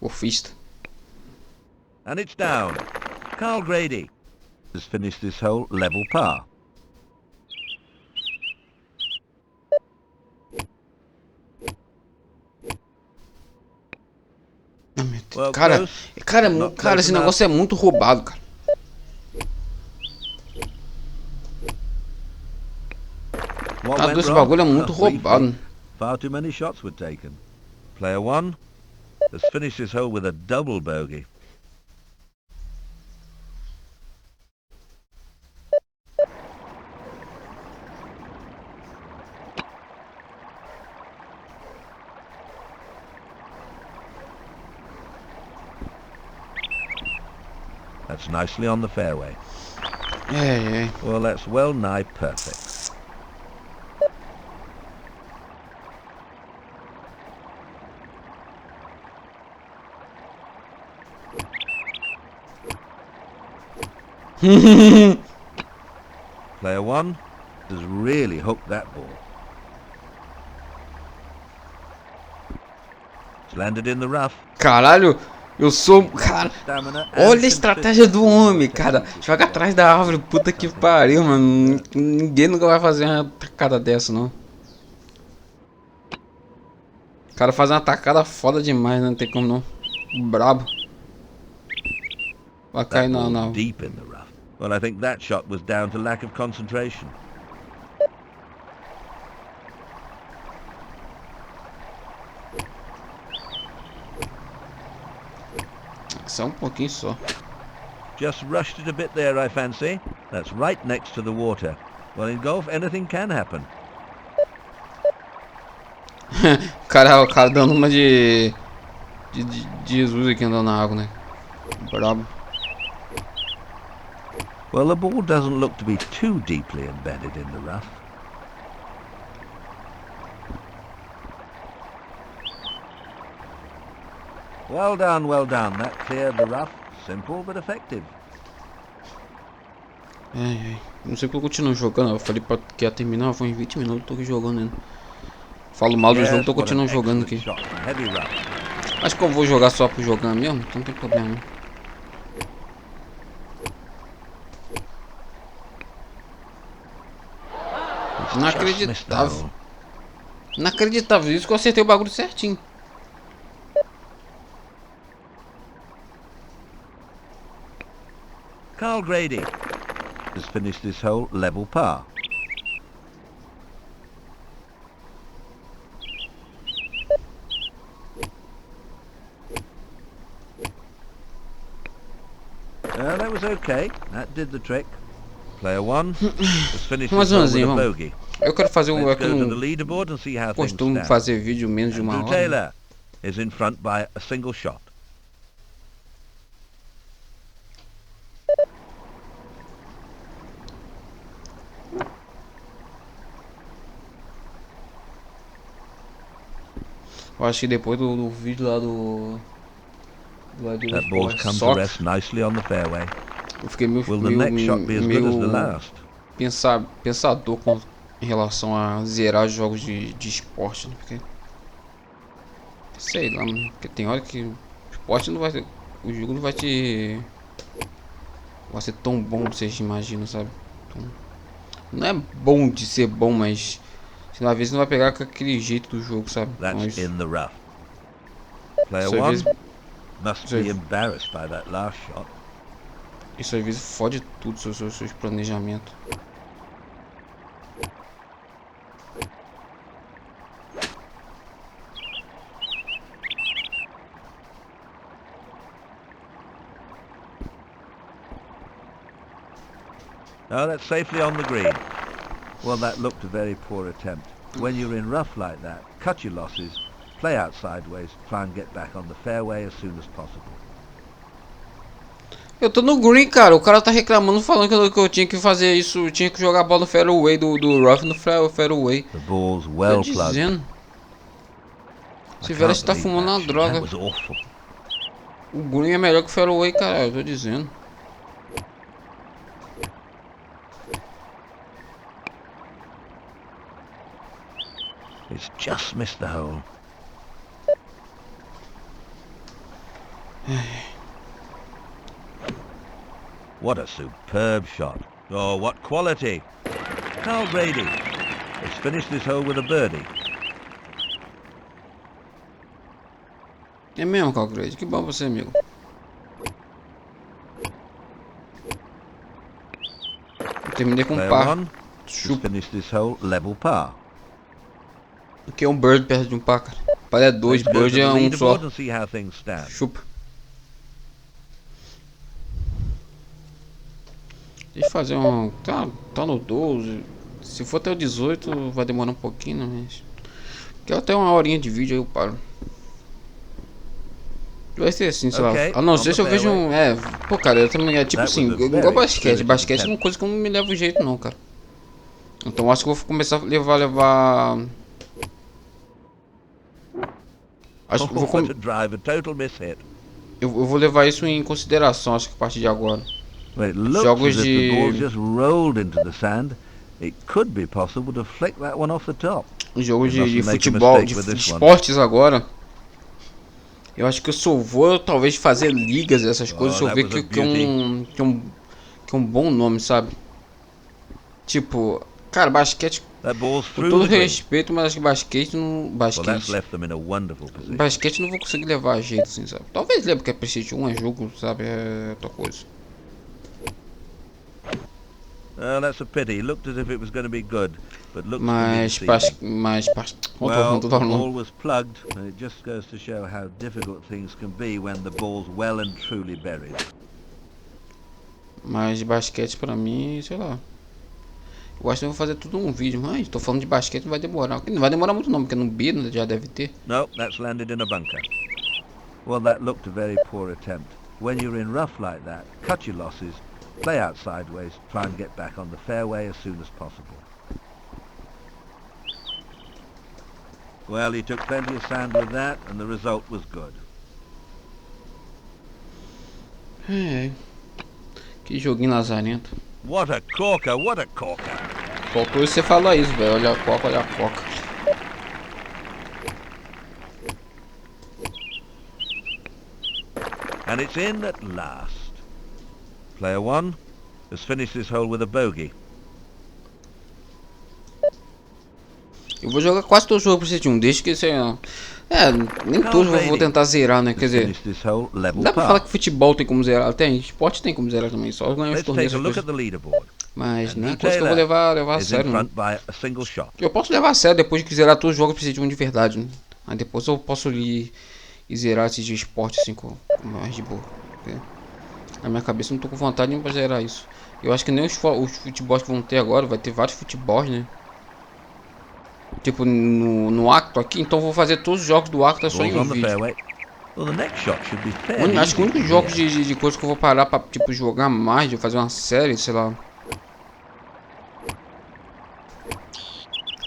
Golfista. And it's down. Carl Grady has finished this hole level par. Ah, meu Deus. Well, Cara, close. cara, Not cara, close esse enough. negócio é muito roubado, cara. What Ah, went esse wrong? bagulho é muito Briefly, roubado. far too many shots were taken. Player 1 has finished his hole with a double bogey. That's nicely on the fairway. É. Well, that's well nigh perfect. Player 1 has really hooked that ball. It's landed in the rough. Caralho, eu sou. Cara, Stamina olha a and estratégia do consistency homem, cara. Joga atrás da árvore, puta que pariu, mano. Ninguém nunca vai fazer uma tacada dessa, não. O cara faz uma tacada foda demais, né? Não tem como não. Brabo. Vai cair That na, ball's na... deep in the rough. Well, I think that shot was down to lack of concentration. Só um pouquinho só. Just rushed it a bit there, I fancy. That's right next to the water. Well, in golf, anything can happen. O cara dando uma de Jesus aqui andando na água, né? Brabo. Well, the ball doesn't look to be too deeply embedded in the rough. Well done, well done. That cleared the rough. Simple but effective. Ai. Não sei porque eu continuo jogando. Eu falei que ia terminar, foi uns 20 minutos, tô aqui jogando ainda. Falo mal do jogo, Yes, tô what an continuando jogando excellent aqui. shot from heavy rough. Acho que eu vou jogar só por jogar mesmo, então não tem problema não. Inacreditável. Inacreditável, isso que eu acertei o bagulho certinho. Carl Grady has finished this hole level par. That was okay. That did the trick. Player one has finished Mais this hole umzinho, with a vamos. bogey. Eu quero fazer um. Let's É que eu go to the não leaderboard and see how things costumo stand. fazer vídeo menos de uma Andrew hora. Taylor is in front by a single shot. Eu acho que depois do vídeo lá do That ball's come to Sox, rest nicely on the fairway. eu fiquei meio, Will the next shot be as good as the last? pensador em relação a zerar jogos de esporte, né? Porque, sei lá, mano, porque tem hora que o esporte não vai, o jogo não vai ser tão bom como vocês imaginam, sabe? Então, não é bom de ser bom, mas às vezes não vai pegar com aquele jeito do jogo, sabe? Então, That's in the rough. Player isso às one vezes, must isso be às- embarrassed by that last shot. isso às vezes fode tudo, seus planejamentos. Oh, that's safely on the green. Well, that looked a very poor attempt. When you're in rough like that, cut your losses, play out sideways, try and get back on the fairway as soon as possible. Eu tô no green, cara. O cara tá reclamando, falando que eu tinha que fazer isso. Tinha que jogar a bola no fairway do rough no fairway. The ball's Tô well plugged. dizendo. I Se Vera can't tá believe fumando that uma shot. droga. That was awful. O green é melhor que o fairway, cara. Eu tô dizendo. It's just missed the hole. What a superb shot. Oh, what quality. Carl Grady has finished this hole with a birdie. É mesmo, Calgrade. Que bom você, amigo. Eu terminei com um Player par. one has Chupa. finished this hole level par. O que é um bird perto de um par, cara? Par é dois, Let's go to bird the é um só. leaderboard and see how things stand. Chupa. Deixa eu fazer um. Tá no 12. Se for até o 18, vai demorar um pouquinho, né? Mas. Quer até uma horinha de vídeo aí eu paro. Vai ser assim, sei Ok, lá. A não on ser the se eu vejo um. É, pô, cara, eu também. É tipo That assim, was a igual very basquete. good Basquete é uma attempt. coisa que eu não me levo jeito, não, cara. Então acho que eu vou começar a levar. Acho que eu vou, What a drive, a total miss hit. eu vou levar isso em consideração, acho que a partir de agora. Well, it looks Jogos as if the ball de. just rolled into the sand. It could be possible to flick that one off the top. Jogo You de mustn't make a futebol, mistake with de this one. esportes agora. Eu acho que eu só vou talvez fazer ligas, essas coisas, se eu that ver was a que é um bom nome, sabe? Tipo, cara, basquete That ball's Com through todo the green. respeito, mas acho que basquete não. Well, that's left them in a wonderful position. Basquete não vou conseguir levar a jeito, assim, sabe? Talvez lembre que é Prestige 1, é jogo, sabe? É outra coisa. Oh, that's a pity. Looked as if it was going to be good, but looks to be Mas. deceiving. Well, Tô the falando. ball was plugged, and it just goes to show how difficult things can be when the ball's well and truly buried. Mas basquete pra mim, sei lá. Eu acho que eu vou fazer tudo num vídeo. Mas tô falando de basquete, não vai demorar. Não vai demorar muito não, porque no B já deve ter. No, that's landed in a bunker. Well, that looked a very poor attempt. When you're in rough like that, cut your losses, play out sideways, try and get back on the fairway as soon as possible. Well, he took plenty of sand with that, and the result was good. É. Que joguinho lazarento. What a corker, what a corker. Faltou você falar isso, velho. Olha a coca, olha a coca. And it's in at last. Player one has finished this hole with a bogey. Eu vou jogar quase todo jogo pra esse um, desde que você. É, nem todos eu vou tentar zerar, né? Quer dizer, dá pra falar que futebol tem como zerar, tem, esporte tem como zerar também, só ganhar os torneios. Mas não é coisa que eu vou levar a sério. Né? Eu posso levar a sério depois de zerar todos os jogos pra esse um de verdade, né? Aí depois eu posso ir zerar esses de esporte assim com mais de boa. Né? Na minha cabeça eu não tô com vontade nenhuma pra zerar isso. Eu acho que nem os futebols que vão ter agora, vai ter vários futebols, né? Tipo no Actua aqui, então vou fazer todos os jogos do Actua só em um vídeo. Acho que o único jogo de coisa que eu vou parar pra tipo, jogar mais, de fazer uma série, sei lá.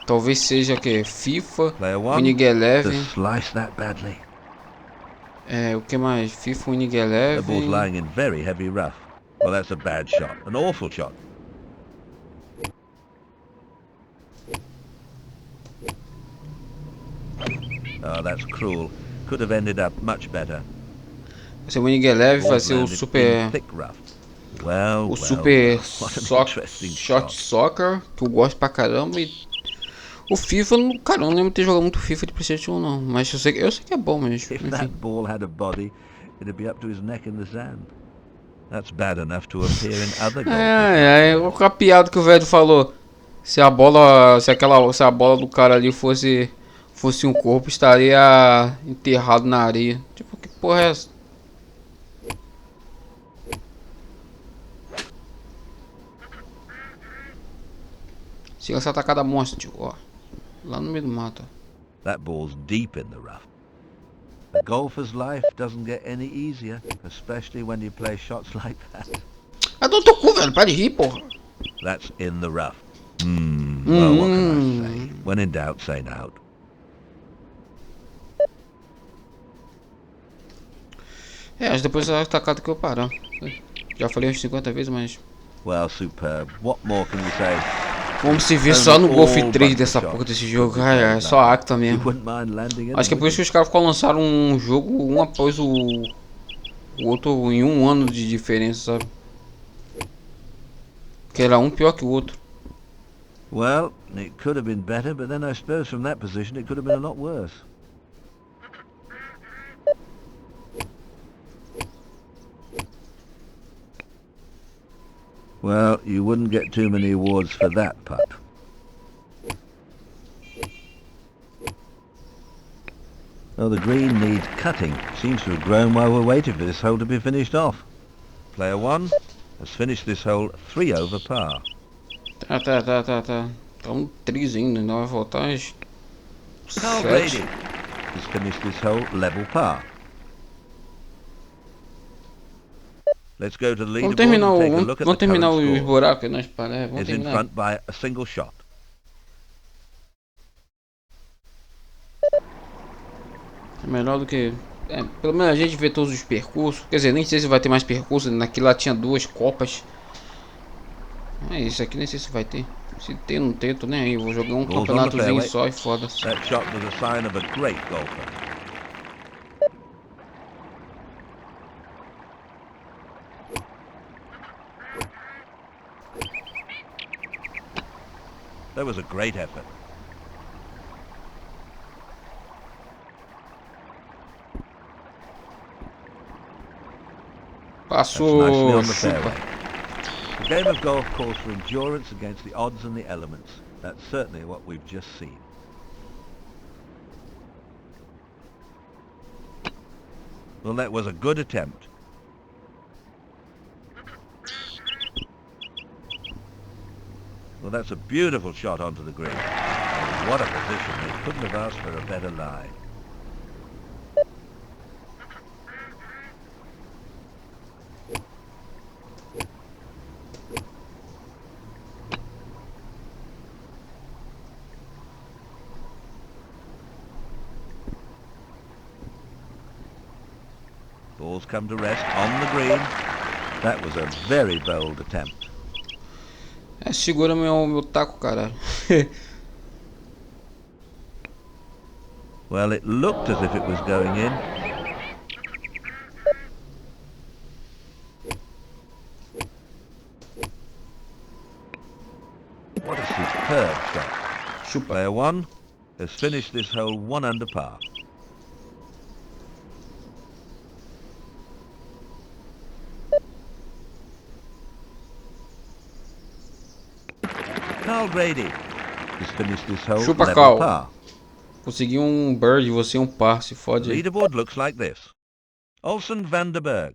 Talvez seja que FIFA, Winning Eleven. É, o que mais? FIFA, Winning Eleven. The ball's lying in very heavy rough. Well, that's a bad shot, an awful shot. Oh, that's cruel. Could have ended up much better. Vai ser o Winning Eleven, vai ser o Super. O Super Shot Soccer, que eu gosto pra caramba. E o FIFA, cara, eu não lembro de ter jogado muito FIFA de PlayStation não. Mas eu sei que é bom mesmo. If that ball had a body, it'd be up to his neck in the sand. That's bad enough to appear in other golf. É a piada que o velho falou. Se a bola do cara ali fosse um corpo, estaria enterrado na areia. Tipo, que porra é essa? Siga essa atacada monstra, tio. Ó, lá no meio do mato. That ball's deep in the rough. A golfer's life doesn't get any easier, especially when you play shots like that. Ah, não tô cu, velho. Para de rir, porra. That's in the rough. Well, what can I say? When in doubt, say out. Acho depois da atacada que eu parar. Já falei umas 50 vezes, mas... Well, superb. What more can you say? Vamos se ver só no Golf 3 dessa porra desse jogo. É só Actua mesmo. Acho que é por isso que os caras lançaram um jogo um após o outro em um ano de diferença, sabe? Que era um pior que o outro. Well, it could have been better, but then I suppose from that position it could have been a lot worse. Well, you wouldn't get too many awards for that putt. Well, the green needs cutting. Seems to have grown while we're waiting for this hole to be finished off. Player one has finished this hole 3 over par. Tá. Tá um 3 ainda, não vai voltar as 7. Has finished this hole level par. Let's go to the leaderboard and take a look at the current os score. buracos que nós paramos. Is in front by a single shot. É melhor do que... pelo menos a gente vê todos os percursos. Quer dizer, nem sei se vai ter mais percursos. Naquilo lá tinha 2 copas. Isso aqui nem sei se vai ter. Se tem, não tem, tô nem aí. Vou jogar um campeonatozinho só e foda-se. That shot was a sign of a great golfer. That was a great effort. That's nicely Passou, on the chupa. fairway. The game of golf calls for endurance against the odds and the elements. That's certainly what we've just seen. Well, that was a good attempt. Well, that's a beautiful shot onto the green. Oh, what a position. They couldn't have asked for a better lie. Balls come to rest on the green. That was a very bold attempt. É, segura meu taco, caralho. Well, it looked as if it was going in. What a superb shot. Chupa. Player one has finished this hole 1 under par. Carl Grady has finished this hole Chupa, level Carl. par. Consegui um bird, você um par, se The fode aí. leaderboard looks like this. Olsen van der Berg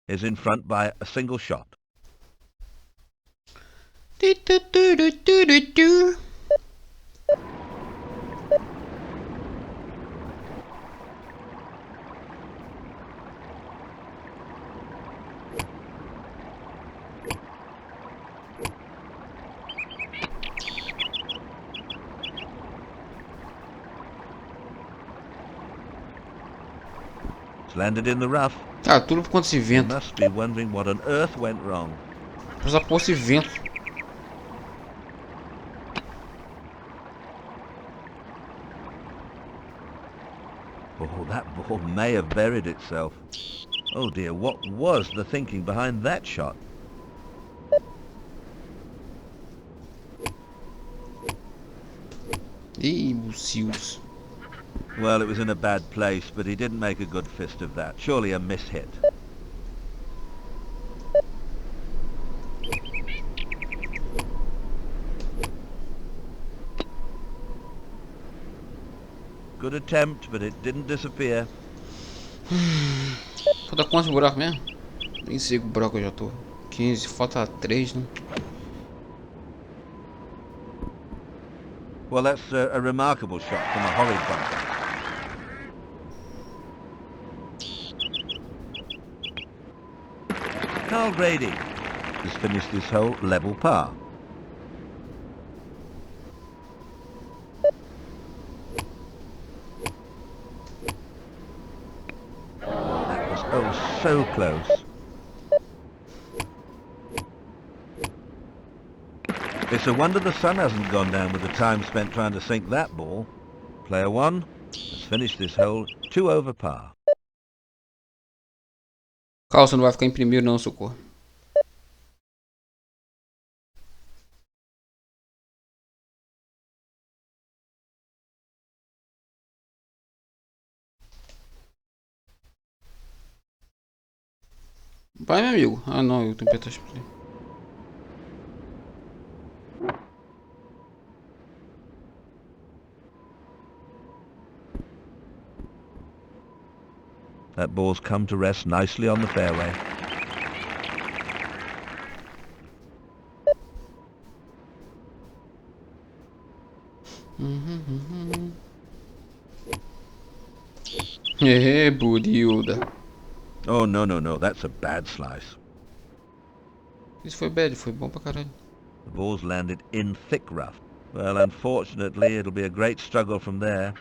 is in front by a single shot. It's landed in the rough. Ah, tudo por conta desse You vento. must be wondering what on earth went wrong. Essa porra, esse vento. Oh, that ball may have buried itself. Oh dear, what was the thinking behind that shot? Ih, bucios. Well, it was in a bad place, but he didn't make a good fist of that. Surely a mishit. Good attempt, but it didn't disappear. Falta quantos buracos mesmo? Nem sei que buraco eu já tô. 15, falta 3, né? Well, that's a remarkable shot from a horrid bunker. Carl Grady has finished this hole level par. That was oh so close. It's a wonder the sun hasn't gone down with the time spent trying to sink that ball. Player one has finished this hole 2 over par. Carl, você não vai ficar em primeiro não, socorro. Vai, meu amigo. Ah, não, eu tenho que apertar play. That ball's come to rest nicely on the fairway. É, Burilda. Oh, no, that's a bad slice. Isso foi bad, foi bom pra caralho. The ball's landed in thick rough. Well, unfortunately, it'll be a great struggle from there.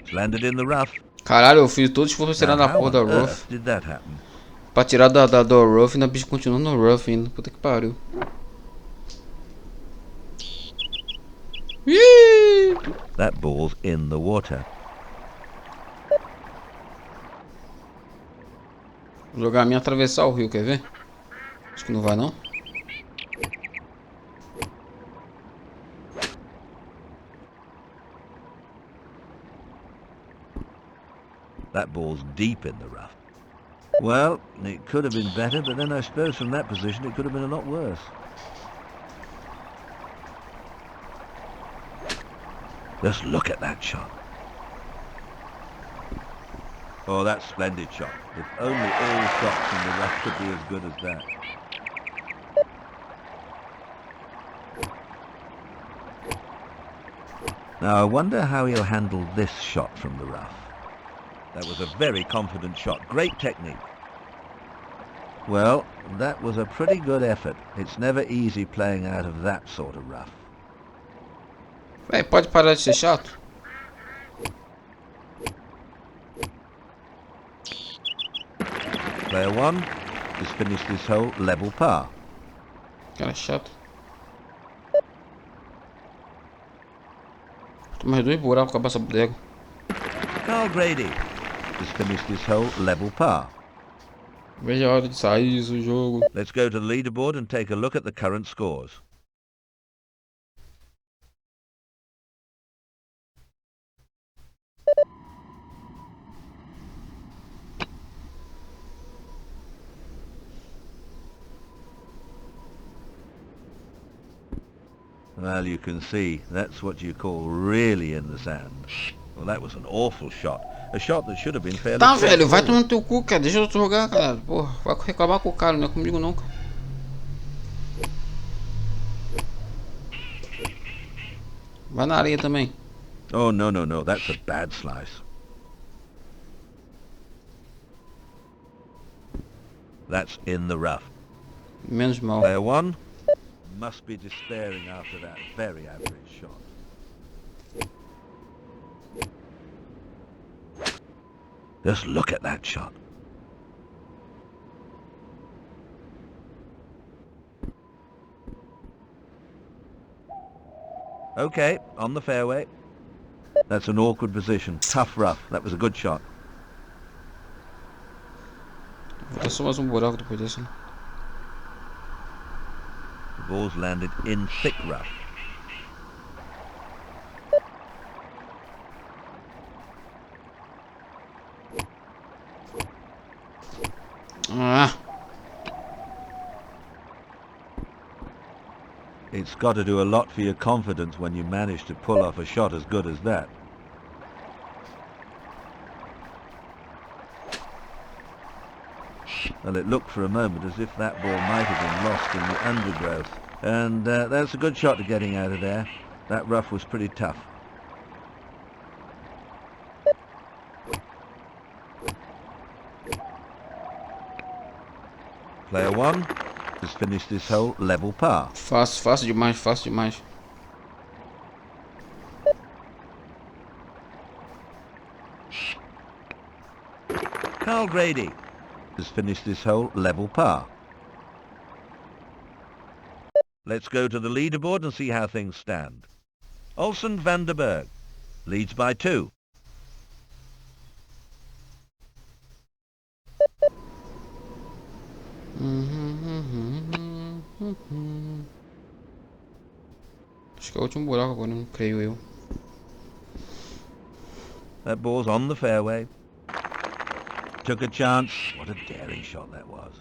It's landed in the rough. Caralho, eu fiz todo esforço pra tirar Now, da how porra da on rough. earth did that happen? Pra tirar da rough e ainda bicho continua no rough ainda. Puta que pariu. Ih! That ball's in the water. Jogar a minha atravessar o rio, quer ver? Acho que não vai não. That ball's deep in the rough. Well, it could have been better, but then I suppose from that position it could have been a lot worse. Just look at that shot. Oh, that's a splendid shot. If only all shots in the rough could be as good as that. Now, I wonder how he'll handle this shot from the rough. That was a very confident shot. Great technique. Well, that was a pretty good effort. It's never easy playing out of that sort of rough. Véi, pode parar de ser chato? Player one has finished this hole level par. Cara chato. Tem mais 2 buracos com essa bodega. Carl Grady has finished this hole level par. Veja a hora de sair do jogo. Let's go to the leaderboard and take a look at the current scores. Well, you can see, that's what you call really in the sand. Well, that was an awful shot. A shot that should have been fairly Tá, velho, vai straightforward. tomar no teu cu, cara. Deixa eu jogar, cara. Porra, vai reclamar com o cara, não é comigo não, cara. Vai na areia também. Oh, no, no, no, that's a bad slice. That's in the rough. Menos mal. Player one must be despairing after that very average shot. Just look at that shot. Okay, on the fairway. That's an awkward position. Tough rough. That was a good shot. Vou dar só mais buraco depois desse. The ball's landed in thick rough. Ah, It's got to do a lot for your confidence when you manage to pull off a shot as good as that. Well, it looked for a moment as if that ball might have been lost in the undergrowth. And that's a good shot to getting out of there. That rough was pretty tough. Player one has finished this hole level par. fácil, fácil demais, fácil demais. Carl Grady has finished this hole level par. Let's go to the leaderboard and see how things stand. Olsen van der Berg leads by 2. Acho que é o último buraco agora, não creio eu. That ball's on the fairway. Took a chance. What a daring shot that was.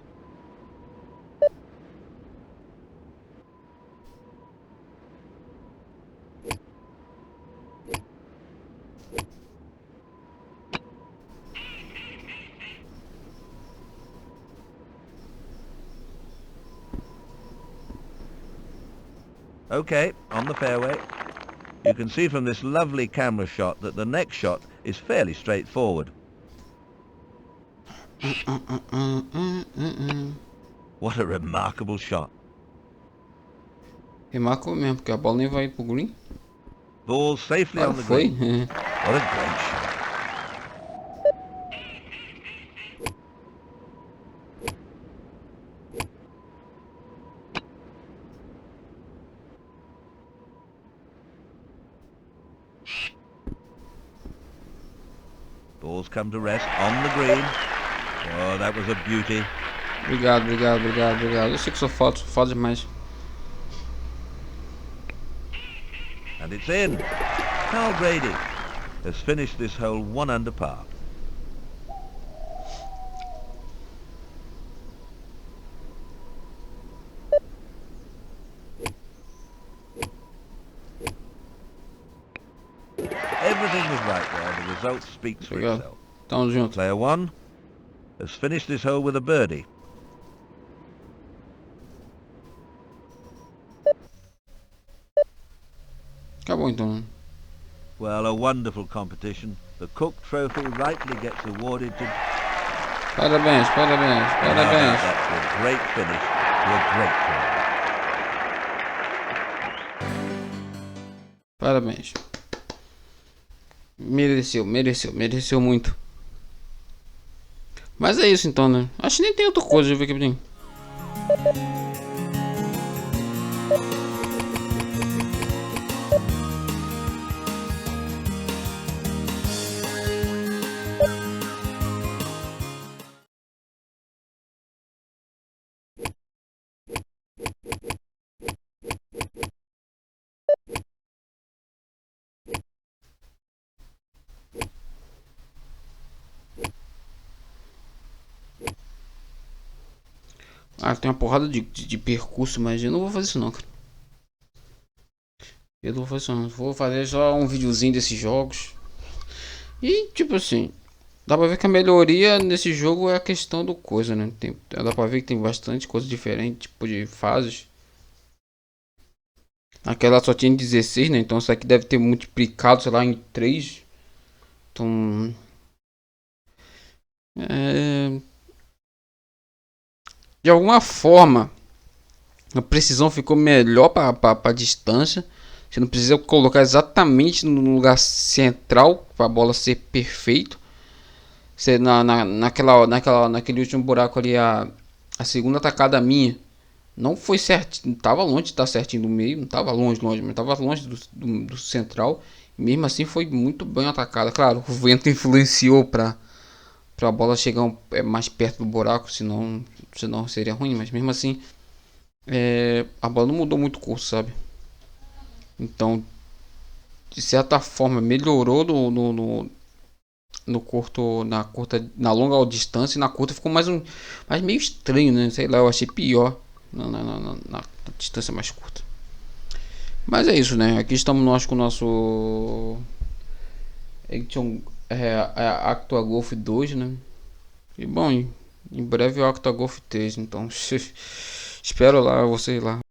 Okay, on the fairway. You can see from this lovely camera shot that the next shot is fairly straightforward. What a remarkable shot. Remarcou mesmo, porque a bola nem vai pro green. Ball safely Ah, on the foi? green. What a great shot. Ball's come to rest on the green. Oh, that was a beauty. Obrigado, obrigado, obrigado, obrigado. Eu sei que sou foda demais. And it's in. Carl Grady has finished this hole 1 under par. Everything was right there. The result speaks for Obrigado. itself. Tamo junto. Player 1 has finished this hole with a birdie. Acabou então. Well, a wonderful competition. The Cook Trophy rightly gets awarded to... Parabéns, parabéns, How about parabéns. that? A great finish to a great tournament. Parabéns. Mereceu, mereceu, mereceu muito. Mas é isso então, né? Acho que nem tem outra coisa, deixa eu ver aqui rapidinho. Ah, tem uma porrada de percurso, mas eu não vou fazer isso não, cara. Eu não vou fazer isso não. Vou fazer só um videozinho desses jogos. E tipo assim, dá pra ver que a melhoria nesse jogo é a questão do coisa, né? Dá pra ver que tem bastante coisa diferente, tipo de fases. Aquela só tinha 16, né? Então isso aqui deve ter multiplicado, sei lá, em 3. Então... É... De alguma forma, a precisão ficou melhor para a distância. Você não precisa colocar exatamente no lugar central para a bola ser perfeito. Você, naquele último buraco ali, a segunda tacada minha não foi certo. Não estava longe de estar certinho do meio. Não estava longe, mas estava longe do central. E mesmo assim foi muito bem atacada. Claro, o vento influenciou para a bola chegar mais perto do buraco, senão seria ruim, mas mesmo assim a bola não mudou muito o curso, sabe? Então, de certa forma, melhorou no curto, na longa distância, e na curta ficou mais meio estranho, né? Sei lá, eu achei pior na distância mais curta. Mas é isso, né? Aqui estamos nós com o nosso Actua Golf 2, né? E bom, em breve o Actua Golf 3, então espero lá, você lá.